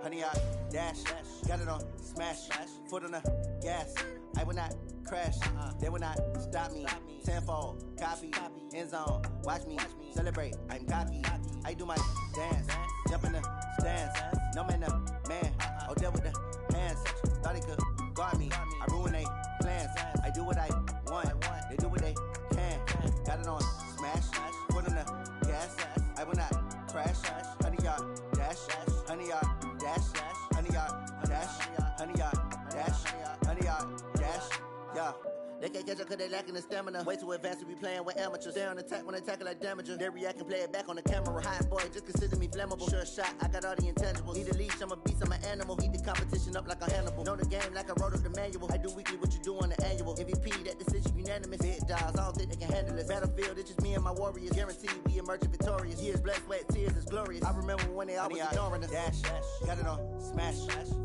Honey, I dash, got it on smash, foot on the gas. I will not crash, they will not stop me. Tenfold, copy, end zone, watch me celebrate. I'm cocky, I do my dance, jump in the stands. No man, the man, oh there with the hands. Thought he could guard me, I ruin they plans. I do what I want, they do what they can. Got it on smash, foot on the gas. I will not crash, honey, y'all dash, honey, y'all dash, honey, y'all dash, honey, y'all dash, honey, y'all dash, yeah. They can't catch up cause they lacking the stamina. Way too advanced to be playing with amateurs. Stay on attack when they tackle like damager. They react and play it back on the camera. Hot boy, just consider me flammable. Sure shot, I got all the intangibles. Need a leash, I'm a beast, I'm an animal. Eat the competition up like a Hannibal. Know the game like I wrote up the manual. I do weekly what you do on the annual. MVP, that decision unanimous. Big dogs, I don't think they can handle this. Battlefield, it's just me and my warriors. Guaranteed we emerging victorious. Years, blood, sweat, tears, is glorious. I remember when they always ignoring us. Dash, got it on smash,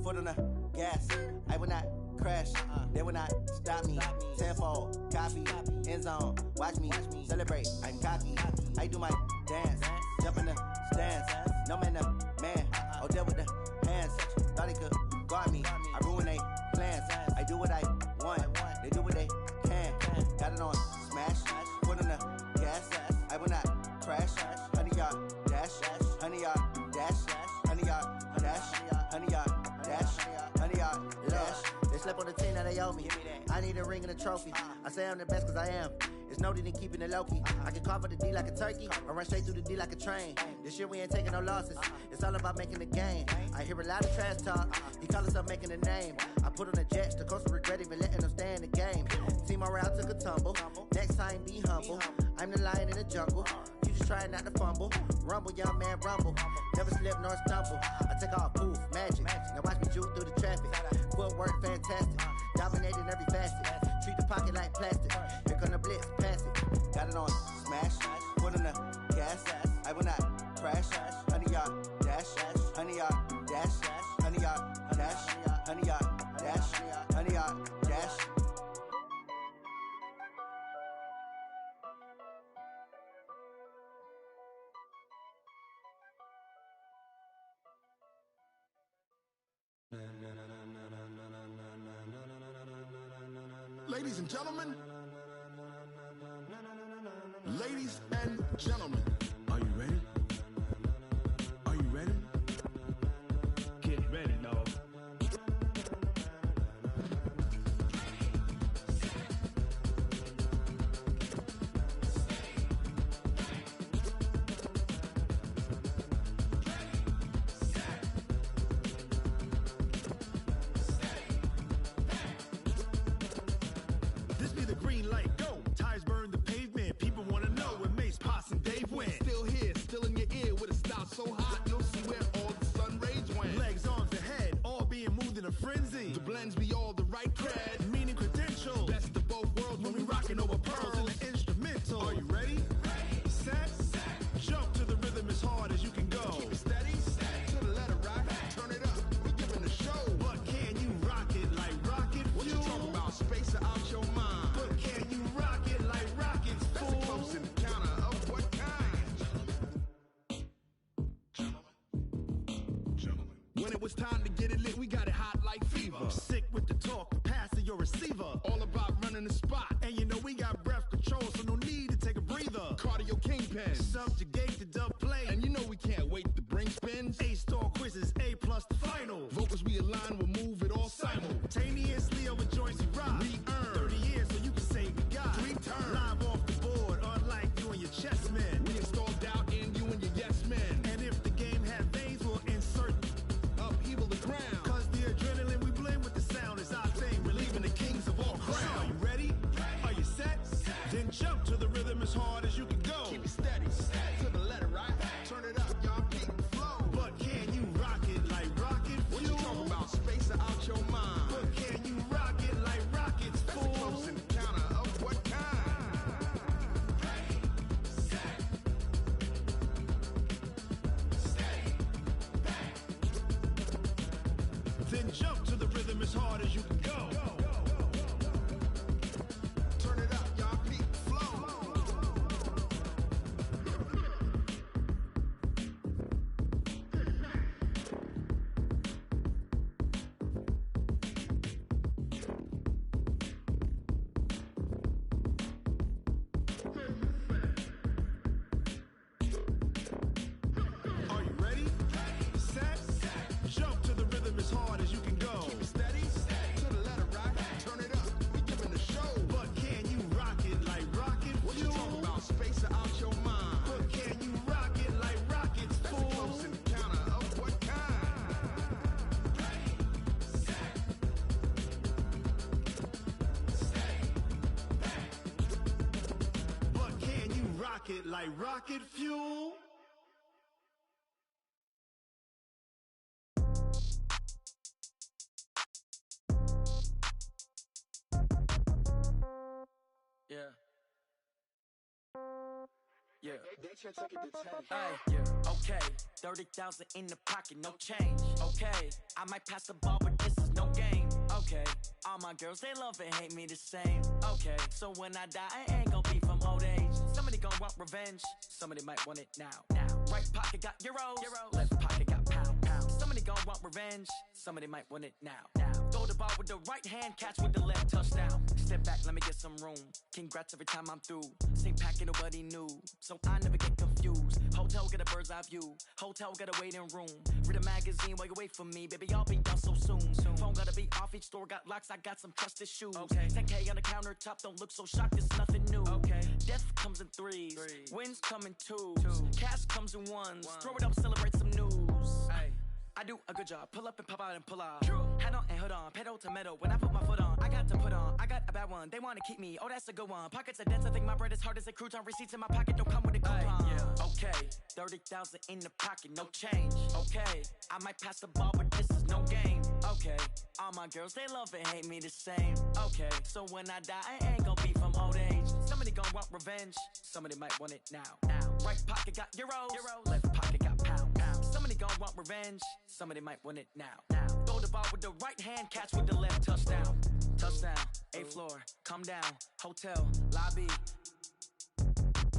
foot on the gas. I will not crash. They will not stop me. Tenfold, copy, end zone. Watch me celebrate. I'm cocky. I do my dance. Jump in the stands. No man, man. Oh, there with the hands. Thought he could guard me. I ruin they plans. I do what I want. They do what they can. Got it on smash. Put on the gas. I will not crash. 100-yard dash. 100-yard dash. 100-yard dash. 100-yard dash. 100-yard dash. They slept on the team that they owe me. I need a ring and a trophy. I say I'm the best cause I am. It's noted in keeping it low-key. I can carve up the D like a turkey or run straight through the D like a train. This year we ain't taking no losses. It's all about making the game. I hear a lot of trash talk. He call himself making a name. I put on the Jets. The coach will regret even letting them stay in the game. Team morale took a tumble. Next time be humble. I'm the lion in the jungle. You just try not to fumble. Rumble, young man, rumble. Never slip nor stumble. I take off, poof, magic. Now watch me juke through the traffic. Footwork fantastic. Dominating every facet. Treat the pocket like plastic. Here come the blitz, pass it. Got it on smash. Put on the gas. I will not crash. 100-yard dash. 100-yard dash. 100-yard dash. 100-yard dash. 100-yard dash. Ladies and gentlemen, ladies and gentlemen, are you ready? Are you ready? Get ready, dog. This be the green light, go. Tires burn the pavement. People want to know where Mace, Poss, and Dave went. Still here, still in your ear with a style so hot, you'll see where all the sun rays went. Legs, arms, and head, all being moved in a frenzy. The blends be all the right cred, meaning credentials. Best of both worlds when we rocking over pearls in the instrumental. Are you ready? Set, jump to the rhythm as hard as you can go. Keep it steady, to the letter right. Turn it up, we giving the show. But can you rock it like rocket fuel? What you talking about? Space out your mind. But can you rock it like rockets, fool? That's a close encounter of what kind? Gentlemen. When it was time to get it lit, we got it hot like fever. Sick with the talk, pass to your receiver. All about running the spot. And you know we got breath control, so no need to take a breather. Cardio kingpin, subjugate the dub play. And you know we can't wait to bring spins. A-star quizzes, A+ the final. Vocals we align, we'll move it all simultaneously over joints we rock. We earn 30 years so you can say we got 3 turns. Live off the board, unlike you and your chess men. We install doubt in you and your yes men. And if the game had veins, we'll insert upheaval the ground. Cause the adrenaline we blend with the sound is our thing. Relieving the kings of all crowns. So are you ready? Are you set? Then jump to the rhythm as hard as you can go. Keep it steady, to the letter right. Turn it up, y'all peak flow. But can you rock it like rocket fuel? What you talking about? Space out your mind. But can you rock it like rockets, fool? That's a close encounter of what kind? Then jump to the rhythm as hard as you can go. Turn it up, y'all peak flow. Are you ready? Set, jump to the rhythm as hard as you can go. Keep it steady, to the letter right. Turn it up, we giving the show. But can you rock it like rocket fuel? What you talking about? Space out your mind. But can you rock it like rockets, fool? That's a close encounter of what kind? But can you rock it like rocket fuel? Yeah. Yeah. Hey, yeah. Okay. 30,000 in the pocket, no change. Okay. I might pass the ball, but this is no game. Okay, all my girls, they love and hate me the same. Okay, so when I die, I ain't gon' be from old age. Somebody gon' want revenge, somebody might want it now. Right pocket got euros, left pocket got pounds. Somebody gon' want revenge, somebody might want it now. Throw the ball with the right hand, catch with the left, touchdown. Step back, let me get some room. Congrats every time I'm through. Same packet, nobody knew, so I never get confused. Hotel get a bird's eye view, hotel got a waiting room. Read a magazine while you wait for me, baby, I'll be done so soon. Phone gotta be off, each store got locks, I got some trusted shoes. 10K on the countertop, don't look so shocked, it's nothing new. Death comes in threes, wins come in twos, cash comes in ones. Throw it up, celebrate some news. I do a good job, pull up and pop out and pull out. Head on and hood on, pedal to metal. When I put my foot on, I got to put on. I got a bad one, they wanna keep me, oh that's a good one. Pockets are dense, I think my bread is hard as a crouton. Receipts in my pocket don't come with a coupon. Okay, 30,000 in the pocket, no change. Okay, I might pass the ball, but this is no game. Okay, all my girls, they love and hate me the same. Okay, so when I die, I ain't gon' be from old age. Somebody gon' want revenge, somebody might want it now. Right pocket got euros, left pocket got pounds. Somebody gon' want revenge, somebody might want it now. Throw the ball with the right hand, catch with the left, touchdown. Touchdown, 8th floor, come down, hotel, lobby.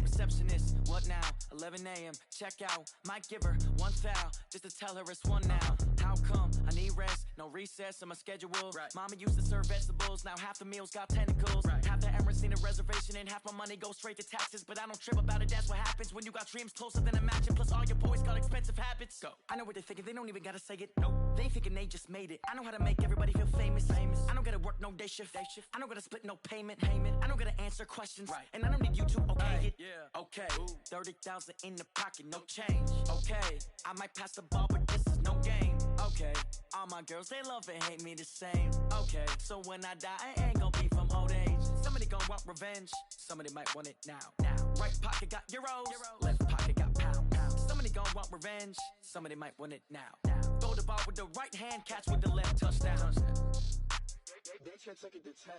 Receptionist, what now? 11 a.m., check out. Might give her one foul, just to tell her it's one now. How come? I need rest, no recess in my schedule. Mama used to serve vegetables, now half the meals got tentacles. Half the Emirates need a reservation and half my money goes straight to taxes. But I don't trip about it, that's what happens when you got dreams closer than a mansion. Plus all your boys got expensive habits. Go. I know what they're thinking, they don't even gotta say it. Nope. They ain't thinking they just made it. I know how to make everybody feel famous. I don't gotta work no day shift. I don't gotta split no payment. I don't gotta answer questions. And I don't need you to okay it. Okay, 30,000 in the pocket, no change. Okay, I might pass the ball, but this is no game. Okay, all my girls, they love and hate me the same. Okay, so when I die, I ain't gon' be from old age. Somebody gon' want revenge, somebody might want it now. Right pocket got euros, left pocket got pounds. Somebody gon' want revenge, somebody might want it now. Throw the ball with the right hand, catch with the left, touchdown. They can't take it to 10.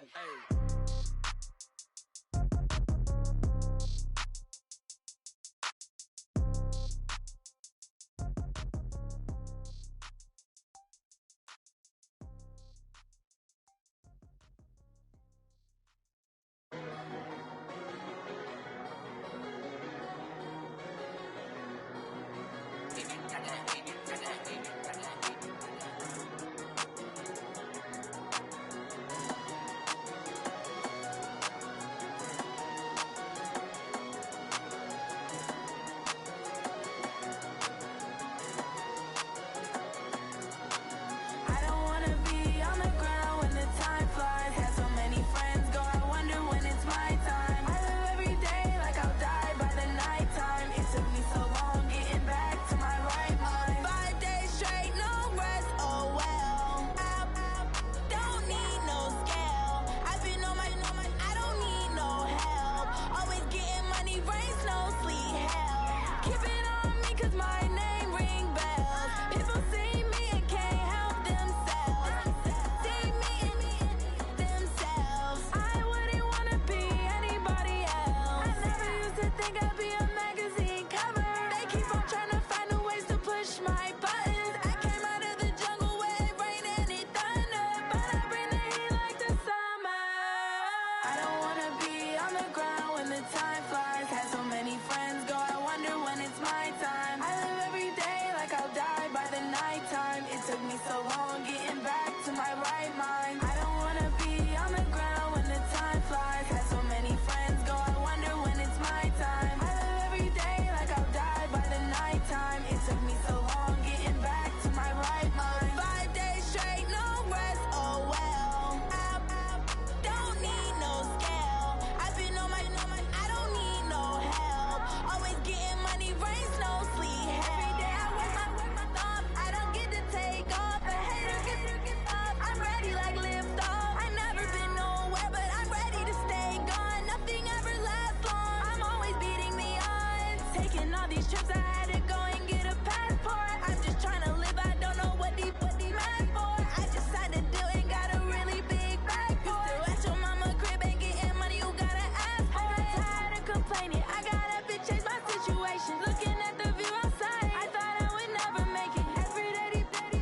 Every day,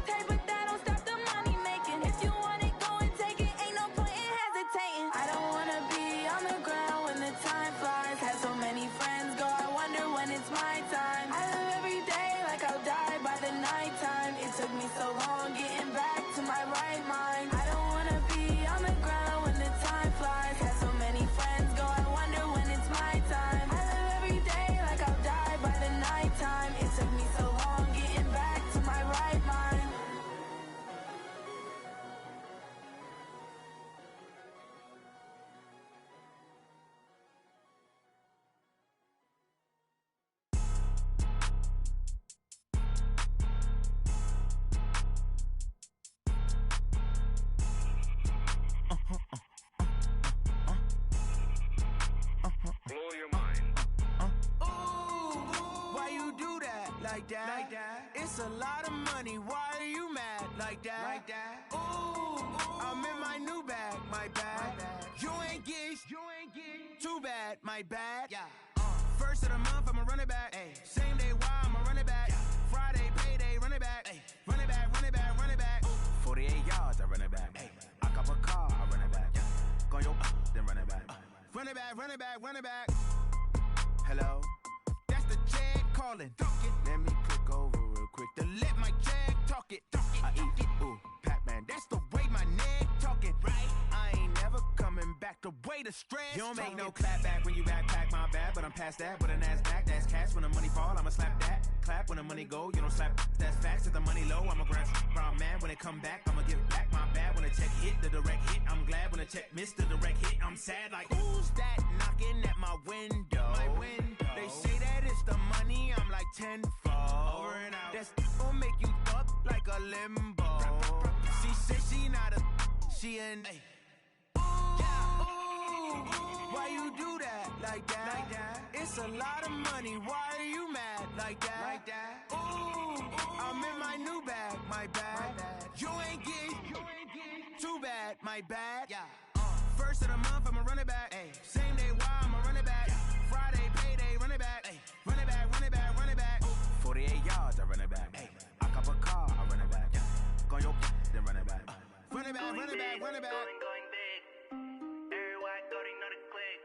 take, but that don't stop the money making. If you want it, go and take. like that. It's a lot of money, why are you mad like that? Ooh, I'm in my new bag, my bad. You ain't get too bad, my bad. First of the month, I'ma run it back. Same day, why I'ma run it back. Friday, payday, run it back. Run it back, run it back, run it back. 48 yards, I run it back. I cop a car, I run it back. Go your then run it back. Run it back, run it back, run it back. Hello? That's the jag calling. Let me click over real quick to let my jag talk it. I eat it, ooh, Pac-Man. That's the way my neck talking. Right? I ain't never coming back the way the stress. You don't make no clap back when you backpack, my bad. But I'm past that with a NASDAQ. That's cash when the money fall, I'ma slap that. Clap when the money go, you don't slap. That's facts. If the money low, I'ma grab brown man. When it come back, I'ma give back my bad. When the check hit, the direct hit. I'm glad when the check missed the direct hit. I'm sad like, who's that knocking at my window? They say that it's the money, I'm like tenfold. Over and out. That's gon' make you up like a limbo. She said she not a, she an. Ooh, why you do that like that? It's a lot of money, why are you mad like that? Ooh, I'm in my new bag, my bad. You ain't get too bad, my bad. First of the month, I'ma run it back. Same day, why I'ma run it back. Friday, payday, run it back. Run it back, run it back, run it back. 48 yards, I run it back. I cop a car, I run it back. Go your then run it back. Run it back, run it back, run it back. Going big. Everywhere I go, they know the click.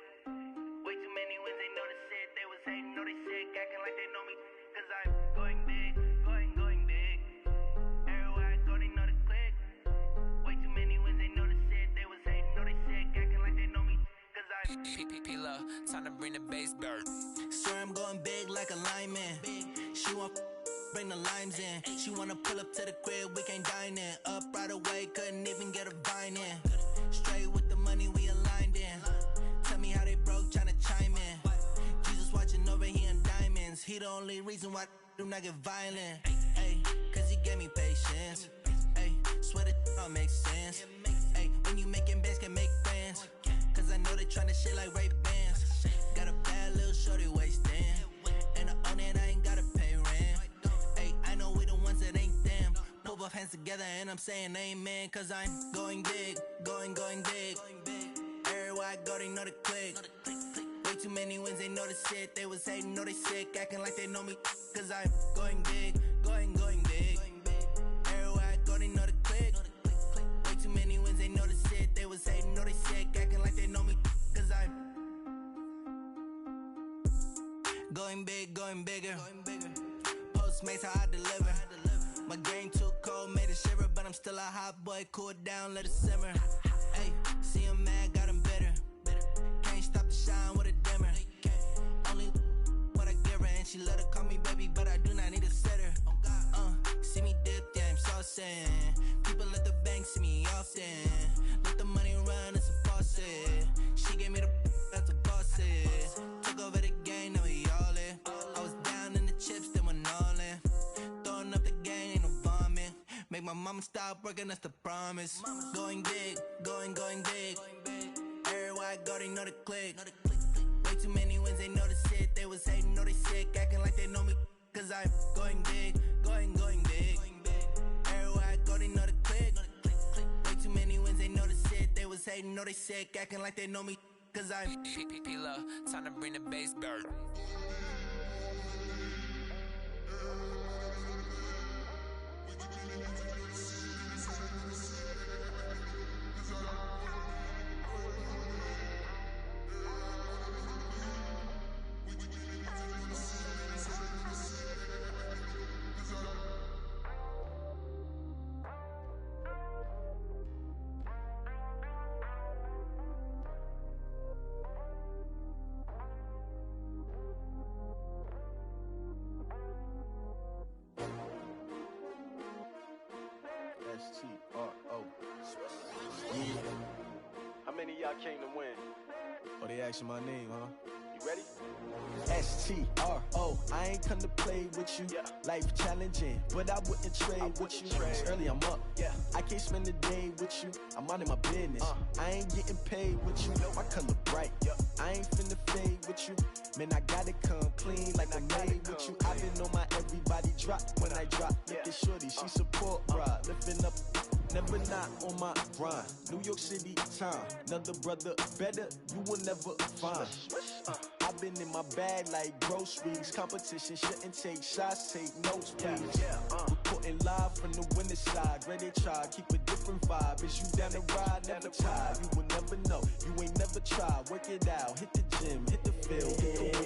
Way too many wins, they know the shit. They was hating, know they sick, acting like they know me. Cause I'm going big, going big. Everywhere I go, they know the click. Way too many wins, they know the shit. They was hating, know they sick, acting like they know me. Cause I'm P-P-P-Love, time to bring the bass bird. Swear I'm going big like a lineman. She want bring the limes in. She wanna pull up to the crib, we can't dine in. Up right away, couldn't even get a vine in. Straight with the money we aligned in. Tell me how they broke, tryna chime in. Jesus watching over here in diamonds. He the only reason why I do not get violent. Ay, cause he gave me patience. Ay, swear that all makes sense. Ay, when you making bands, can make friends. Cause I know they tryna shit like Ray-Bans. Got a bad little shorty wasting. And I own it, I ain't gotta pay rent. Ay, I know we the ones that ain't them. Put both hands together and I'm saying amen. Cause I'm going big, going big. Everywhere I go, they know the click. Way too many wins, they know the shit. They was hating, know they sick, acting like they know me. Cause I'm going big, going big. Everywhere I go, they know the click. Way too many wins, they know the shit. They was hating, know they sick, acting like they know me. Cause I'm going big, going bigger. Postmates how I deliver. My game too cold, made it shiver, but I'm still a hot boy. Cool it down, let it simmer. Hey, see him mad, got him bitter. Can't stop the shine with a dimmer. Only what I give her, and she let her call me baby, but I do not need a sitter. See me dip, yeah, I'm saucing. People at the bank see me often. Let the money run, it's a faucet. She gave me the that's a faucet. Took over the game, now we all in. I was down in the chips, then went all in. Throwing up the game, ain't no bombing. Make my mama stop working, that's the promise. Going big, going big. Everywhere I go, they know the click. Way too many wins, they know the shit. They was hating, know they sick, acting like they know me. Cause I'm going big, going big. Everywhere I go, they know the click. Way too many wins, they know the shit. They was hating, know they sick, acting like they know me. Cause I'm P-P-P-Love, time to bring the bass bird. S-T-R-O. Yeah. How many of y'all came to win? Oh, they asking my name, huh? You ready? S-T-R-O. I ain't come to play with you. Yeah. Life challenging, but I wouldn't trade with you. It's early, I'm up. Yeah. I can't spend the day with you. I'm minding my business. I ain't getting paid with you. My color bright. Yeah. I ain't finna fade with you. Man, I gotta come clean like I made with you. I've been on my everybody drop when I drop. Look at shorty, she support ride. Lifting up, never not on my grind. New York City time, another brother better, you will never find. I've been in my bag like groceries. Competition shouldn't take shots, take notes, please. Reporting live from the winning side. Ready to try, keep a different vibe. Is you down the ride, never tired. You will never know, you ain't never tried. Work it out, hit the gym, hit the field.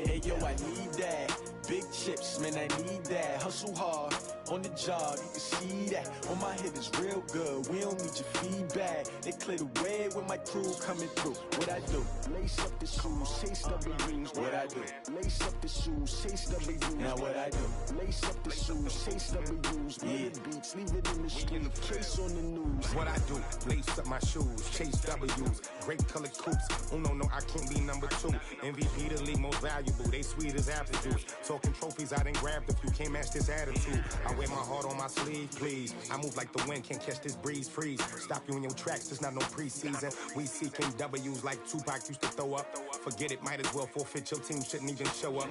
Hey yo, I need that. Big chips, man, I need that. Hustle hard, on the job, you can see that. On my head is real good, we don't need your feedback. They clear the way with my crew coming through. What I do? Lace up the shoes, chase W's. What I do? Lace up the shoes, chase W's. Now what I do? Lace up the shoes, chase W's. Yeah. Beats, leave it in the street, case on the news. What I do? Lace up my shoes, chase W's. Great colored coops. Oh no, I can't be number 2. MVP the league most valuable. They sweet as apple juice. Talking trophies, I didn't grab the few. Can't match this attitude. I wear my heart on my sleeve, please. I move like the wind, can't catch this breeze, freeze. Stop you in your tracks, there's not no preseason. We seeking W's like Tupac used to throw up. Forget it, might as well forfeit. Your team shouldn't even show up.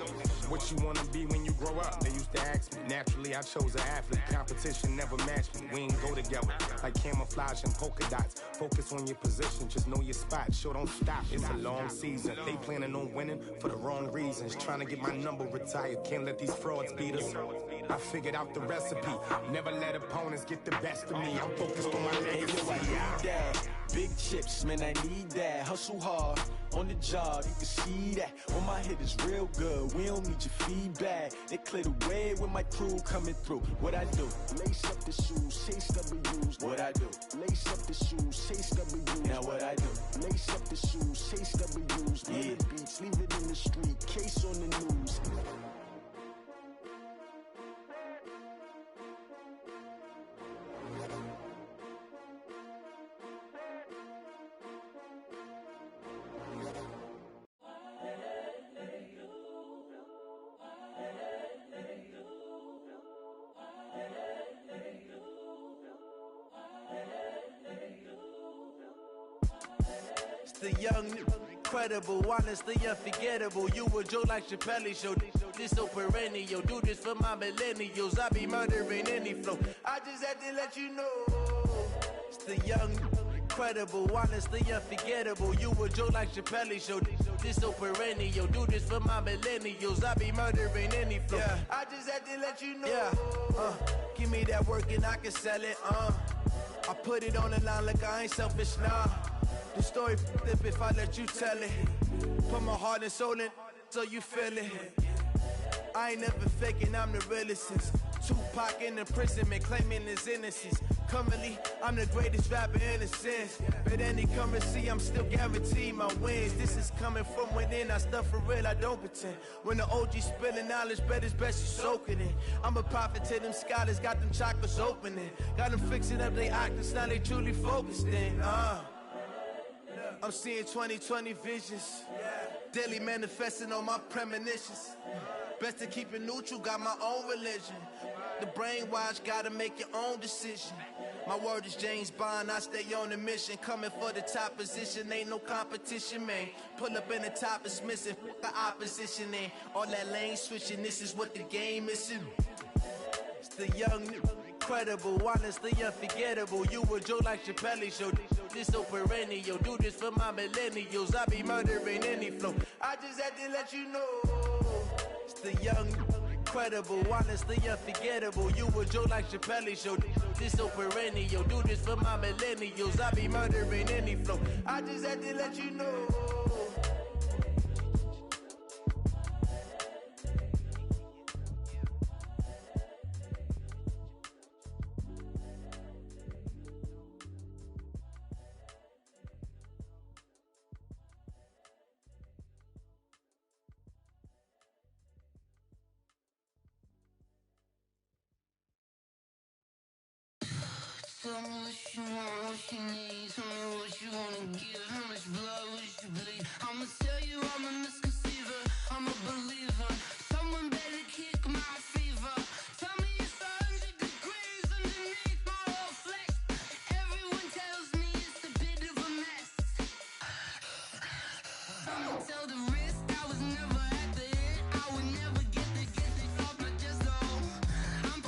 What you wanna be when you grow up? They used to ask me. Naturally, I chose an athlete. Competition never matched me. We ain't go together like camouflage and polka dots. Focus on your position, just know your spot. Sure, don't stop. It's a long season. They planning on winning for the wrong reasons. Trying to get my number retired. Can't let these frauds beat us. I figured out the recipe. Never let opponents get the best of me. I'm focused on my legacy. Hey, yo, I need that. Big chips, man, I need that. Hustle hard, on the job, you can see that. On my head is real good, we don't need your feedback. They clear the way with my crew coming through. What I do? Lace up the shoes, chase W's. What I do? Lace up the shoes, chase W's. Now what I do? Lace up the shoes, chase W's. Yeah. Beats, leave it in the street, case on the news. The young, incredible, honestly unforgettable. You a joke like Chappelle show. This so perennial. Do this for my millennials. I be murdering any flow. I just had to let you know. It's the young, incredible, honestly unforgettable. You a joke like Chappelle show. This so perennial. Do this for my millennials. I be murdering any flow. Yeah. I just had to let you know. Yeah. Give me that work and I can sell it. I put it on the line like I ain't selfish, nah. The story flip if I let you tell it. Put my heart and soul in so you feel it. I ain't never faking, I'm the realest since Tupac in imprisonment, claiming his innocence. Currently, I'm the greatest rapper in a sense. But any currency, I'm still guaranteed my wins. This is coming from within, I stuff for real, I don't pretend. When the OG spilling knowledge, bet it's best you soak it in. I'm a prophet to them scholars, got them chakras opening. Got them fixing up they octaves, now they truly focused in. I'm seeing 2020 visions. Daily manifesting on my premonitions. Best to keep it neutral, got my own religion. The brainwash, gotta make your own decision. My word is James Bond, I stay on a mission. Coming for the top position, ain't no competition, man. Pull up in the top, it's missing, fuck the opposition, and all that lane switching, this is what the game is. It's the young, incredible, honestly unforgettable. You a joke like Chappelle show. This so perennial. Do this for my millennials. I be murdering any flow. I just had to let you know. It's the young, incredible, honestly unforgettable. You a joke like Chappelle show. This so perennial. Do this for my millennials. I be murdering any flow. I just had to let you know. Tell me what you want, what you need. Tell me what you wanna give. How much blood would you bleed? I'ma tell you I'm a misconceiver. I'm a believer. Someone better kick my fever. Tell me it's 100 degrees underneath my whole flesh. Everyone tells me it's a bit of a mess. I'ma tell the risk I was never at the end. I would never get the off my chest though. I'm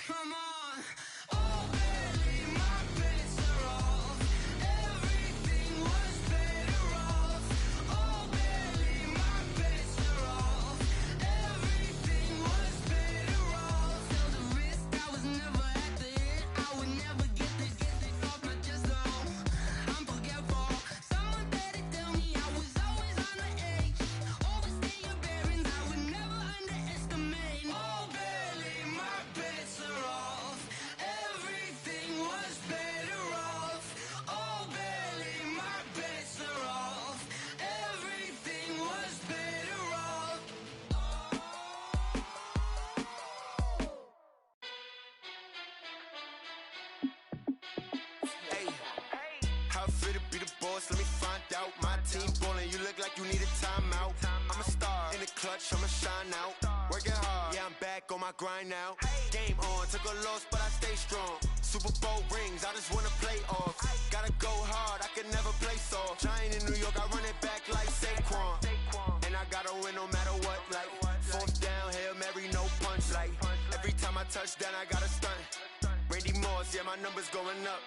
Come on. Oh, barely my bets are off. Everything was better off. Oh, barely my bets are off. Everything was better off. Felt the risk, I was never at the end. I would never get this off my chest, though. I'm forgetful. Someone better tell me I was always on the edge. Overstay your bearings, I would never underestimate. Oh, barely my bets are off. Everything was better off. Oh, barely my bets are off. Everything was better off. Hey, how it feel to be the boss? Let me find out. My team ballin', you look like you need a timeout. I'm a star in the clutch, I'ma shine out. Working hard, yeah, I'm back on my grind now. Game on, took a loss, but I stay strong. Super Bowl rings, I just wanna play off. Gotta go hard, I can never play soft. Giant in New York, I run it back like Saquon. And I gotta win no matter what, like fourth down, Hail Mary, no punch. Like every time I touch down, I gotta stunt. Randy Moss, yeah, my numbers going up.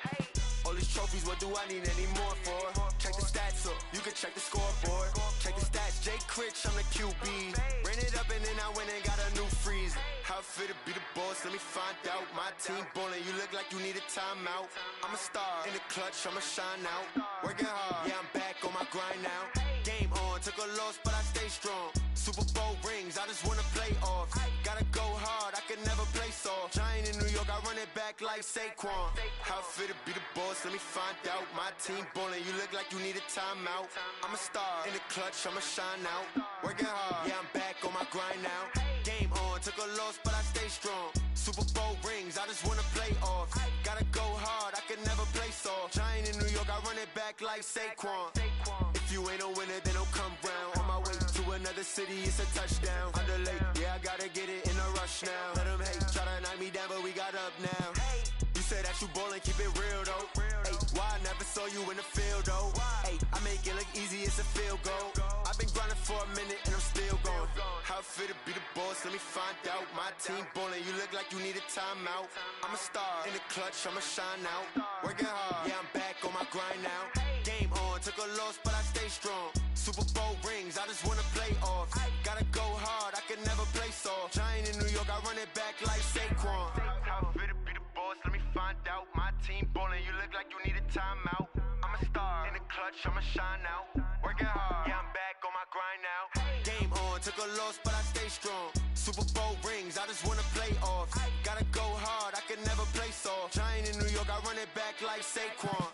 All these trophies, what do I need any more for? Check the stats up, you can check the scoreboard. Check the stats, Jake Critch, I'm the QB. Ran it up and then I went and got a new freeze. How it feel to be the boss, let me find out. My team ballin', you look like you need a timeout. I'm a star in the clutch, I'ma shine out. Working hard, yeah, I'm back on my grind now. Game on, took a loss, but I stay strong. Super Bowl rings, I just wanna play off. Gotta go hard, I can never play soft. Giant in New York, I run it back like Saquon. How it feel to be the boss, let me find out. My team ballin', you look like you need a timeout. I'm a star in the clutch, I'ma shine out. Working hard, yeah, I'm back on my grind now. Game on, took a loss, but I stay strong. Super Bowl rings, I just wanna play off. Gotta go hard, I can never play soft. Giant in New York, I run it back like Saquon. If you ain't a winner, then don't come round. On my way to another city, it's a touchdown. Underlay, yeah, I gotta get it in a rush now. Let them hate, try to knock me down, but we got up now. You say that you ballin', keep it real though. Hey, why I never saw you in the field though? Hey, I make it look easy, it's a field goal. I've been grinding for a minute and I'm still going. How it feel to be the boss, let me find out. My team ballin', you look like you need a timeout. I'm a star in the clutch, I'ma shine out. Working hard, yeah, I'm back on my grind now. Game on, took a loss, but I stay strong. Super Bowl rings, I just wanna play off. Gotta go hard, I can never play soft. Giant in New York, I run it back like Saquon. How it feel to be the boss, let me find out. My team ballin', you look like you need a timeout. I'm a star in the clutch, I'ma shine out. Working hard, yeah, I'm back on my grind now. Game on, took a loss, but I stay strong. Super Bowl rings, I just wanna play off. Gotta go hard, I can never play soft. Giant in New York, I run it back like Saquon.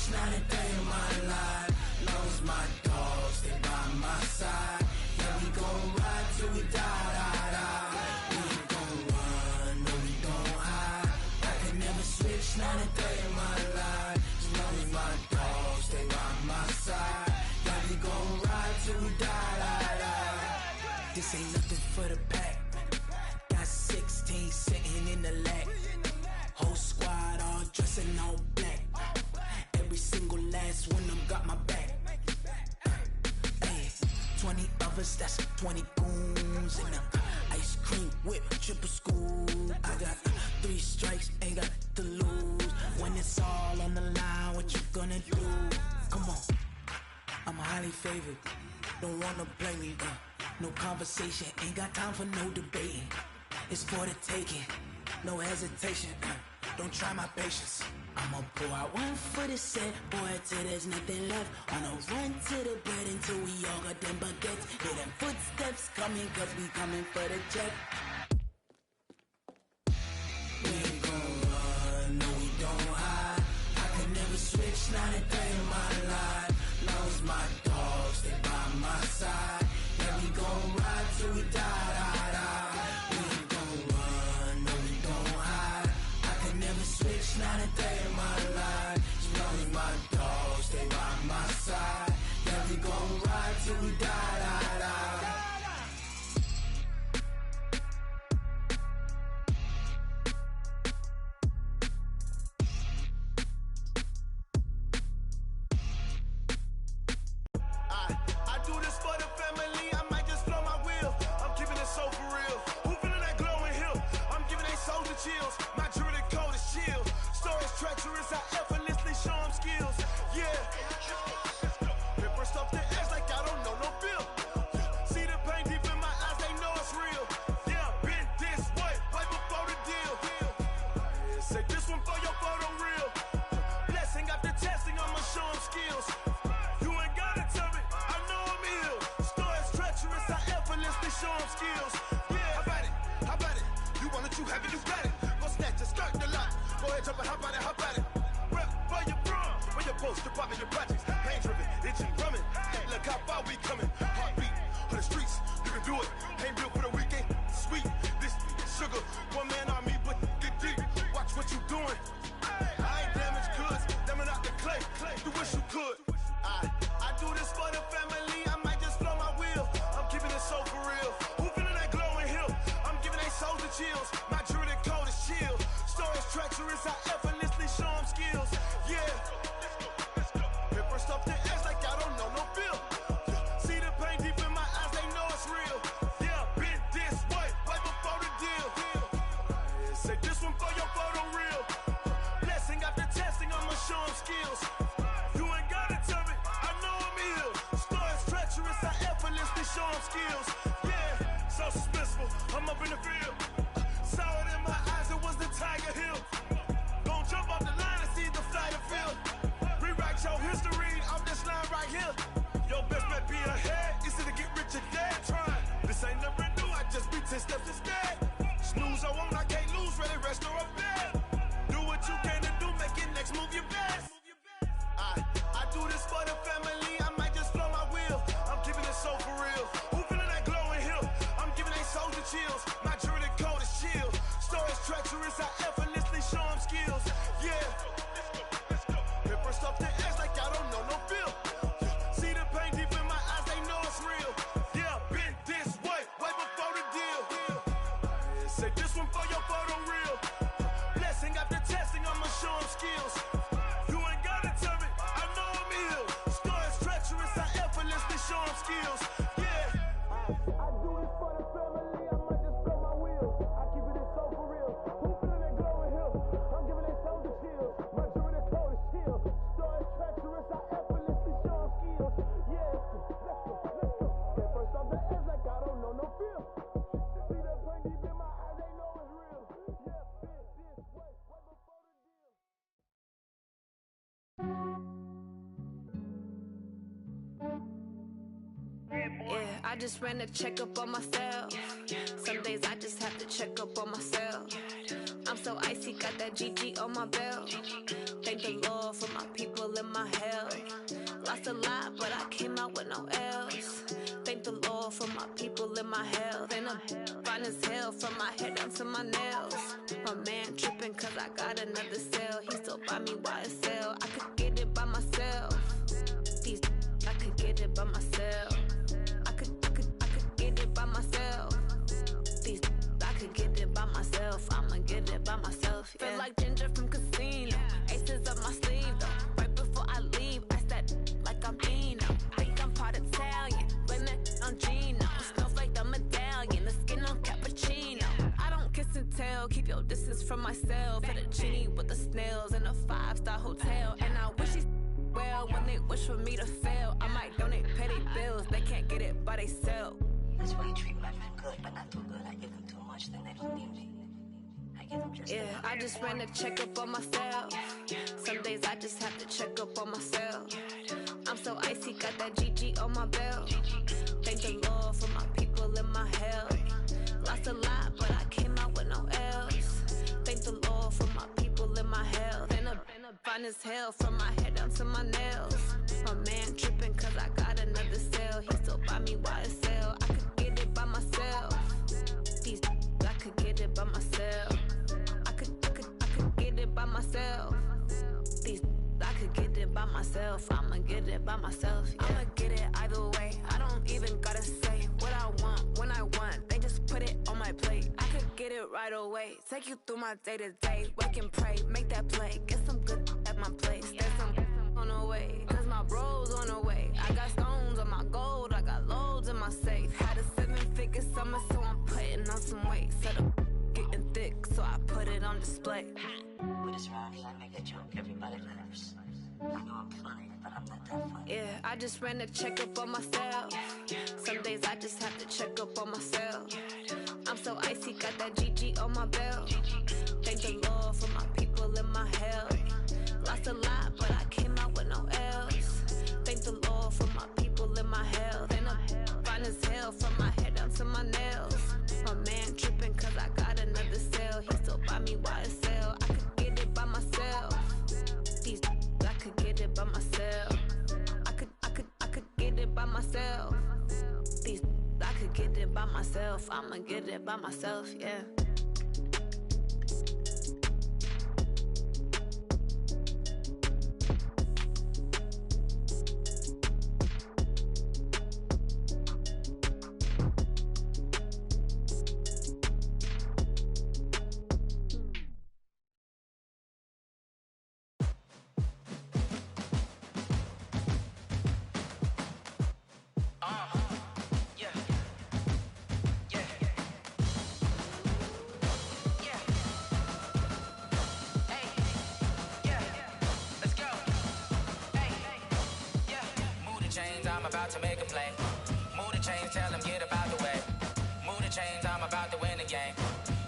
Not a day in my life. Lost my dogs, they by my side. Yeah, we gon' ride till we die, die, die. We ain't gon' run, no, we don't hide. I can never switch, not a day in my life. As long as my dogs, they by my side. Yeah, we gon' ride till we die, die, die. This ain't nothing for the pack. Got 16 sitting in the lap. Whole squad all dressing all black. Every single last one of them got my back. Hey, 20 of us, that's 20 goons. And ice cream whip, triple scoop. I got 3 strikes, ain't got to lose. When it's all on the line, what you gonna do? Come on, I'm highly favored. Don't wanna play me, no conversation. Ain't got time for no debating. It's for the taking, no hesitation. Don't try my patience. I'ma pour out one for the set, boy, till there's nothing left. On a run to the bread until we all got them baguettes. Hear them footsteps coming, cause we coming for the check. We ain't gon' run, no, we don't hide. I can never switch, not a day in my life. Lost my dogs, they by my side. Yeah, we gon' ride till we die, die, die. them skills. Yeah, how about it? How about it? You want it, you have it, you got it. Go snatch it, skirt the lot. Go ahead, jump it, how about it? How about it? Rep where you from? Where your post, your pop, and your projects. Pain driven, itching, drumming. Look how far we coming. Heartbeat on the streets, you can do it. Ain't built for the weekend. Sweet, this sugar, one man army, but get deep. Watch what you doing. I ain't damaged goods, damn out the clay. You wish you could. I do this for the family. I might just blow my wheel. I'm keeping it so for real. Who feeling that glowing hill? I'm giving they souls the chills. My jewelry code is chill. Stories treacherous, I effortlessly show them skills. Yeah. Paper stuff the edge like I don't know no feel. See the pain deep in my eyes, they know it's real. Yeah, been this way, way before the deal. Say this one for your photo real. Blessing after testing, I'ma show them skills. You ain't gotta tell me, I know I'm ill. Stories treacherous, I effortlessly show them skills. Yeah, so suspenseful, I'm up in the field. Saw it in my eyes, it was the Tiger Hill. Gon' jump off the line and see the flight of field. Rewrite your history off this line right here. Your best bet be ahead, easy to get rich or dead. Trying, this ain't never new, I just be 10 steps instead. Snooze I won't, I can't lose, ready, rest or up bed. Do what you can to do, make it next move your best. I do this for the family, I might just blow my wheel. I'm keeping it so for real. Who feeling that glowing hill? I'm giving they souls the chills. My jewelry code is chill. Stories treacherous, I effortlessly show them skills. Yeah. Paper stuff the edge like I don't know no feel. See the pain deep in my eyes, they know it's real. Yeah, been this way, way before the deal. Say this one for your photo real. Blessing after testing, I'ma show them skills. You ain't gotta tell me, I know I'm ill. Stories treacherous, I effortlessly show them skills. Yeah. I do this for the family, I might just blow my wheel. I keep it so for real. Who feeling that glowing hill? I'm giving they souls the chills. My jewelry code is chill. Stories treacherous, I effortlessly show them skills. Yeah, let's go. Get first off the edge like I don't know no feel. See that pain deep in my eyes, they know it's real. Yeah, been this way, way before the deal. Yeah, I just ran a checkup on myself. Some days I just have to check up on myself. I'm so icy, got that GG on my belt. Thank the Lord for my people in my hell. Lost a lot, but I came out with no L's. Thank the Lord for my people in my health. And I'm fine as hell from my head down to my nails. My man tripping cause I got another cell. He still buy me YSL. I could get it by myself. These I could get it by myself. I could get it by myself. These I could get it by myself. I'ma get it by myself. Yeah. Feel like Ginger from Casino. Aces up my sleeve though. Right before I leave, I said like I'm Eno. Think I'm part Italian. Blame it on Gino. Smells like the medallion. The skin on cappuccino. I don't kiss and tell. Keep your distance from myself. Hit a genie with the snails in a 5-star hotel. And I wish he's well when they wish for me to fail. I might donate petty bills. They can't get it by they self. That's why you treat my men good, but not too good. I give them too much, then they don't need me. I give them just Yeah, I just ran a checkup on myself. Some days I just have to check up on myself. I'm so icy, got that GG on my belt. Thank the Lord for my people in my hell. Lost a lot, but I came out with no L's. Thank the Lord for my people in my health. And I'm fine as hell from my head down to my nails. My man tripping cause I got another cell. He still buy me YSL. I could get it by myself. These I could get it by myself. I could get it by myself. These I could get it by myself. I'ma get it by myself. Yeah. I'ma get it either way. I don't even gotta say what I want when I want. They just put it on my plate. I could get it right away. Take you through my day to day. Wake and pray, make that play. Get some good at my place. There's some on the way. Cause my bro's on the way. I got stones on my gold. I got loads in my safe. Had a 7-figure summer, so I'm putting on some weight. Set up getting thick, so I put it on display. With this round here, I make a joke, everybody laughs. I know I'm funny, but I'm not that funny. Yeah, I just ran a checkup on myself. Some days I just have to check up on myself. I'm so icy, got that GG on my belt. Thank the Lord for my people in my hell. Lost a lot, but I came out with no L's. Thank the Lord for my people in my health. And I'm fine as hell from my head down to my nails. it by myself. I'ma get it by myself, yeah. I'm about to make a play. Move the chains, tell them get about the way. Move the chains, I'm about to win the game.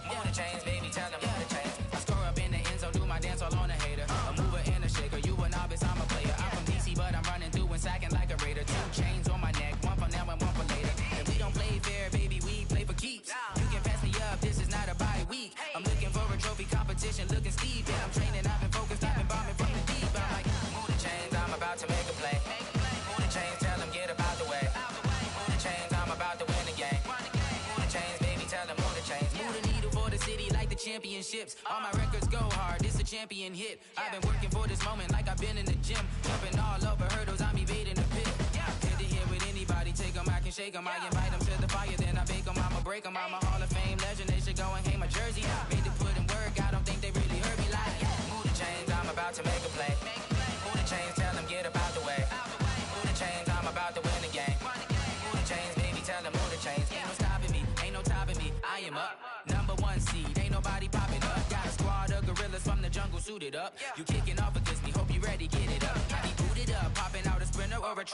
Move the chains, baby, tell them move the chains. I score up in the end zone, do my dance all on a hater. A mover and a shaker, you a novice, I'm a player. I'm from DC, but I'm running through and sacking like a raider. 2 chains on my neck, one for now and one for later. If we don't play fair, baby, we play for keeps. You can pass me up, this is not a bye week. I'm looking for a trophy competition, looking steep. Yeah, I'm training, I've been focused, I've been bombing from the deep. I'm like, move the chains, I'm about to make a play. Move the chains, tell them get about the way. Move the chains, I'm about to win the game. Move the chains, baby, tell them move the chains. Move the needle for the city like the championships. All my records go hard, this a champion hit. I've been working for this moment like I've been in the gym. Jumping all over hurdles, I'm evading the pit. Head to head with anybody, take them, I can shake them. I invite them to the fire, then I bake them, I'ma break them. I'm a Hall of Fame legend, they should go and hang my jersey. Made to put in work, I don't think they really heard me like. Move the chains, I'm about to make a play. Move the chains, tell them get about the way. Move the chains, I'm about to win the game. Move the chains, baby, tell them move the chains. Ain't no stopping me, ain't no topping me. I am up, #1 seed, ain't nobody popping up. Got a squad of gorillas from the jungle suited up. You kicking off against me, hope you ready, get it up. I be booted up, popping out a sprinter or a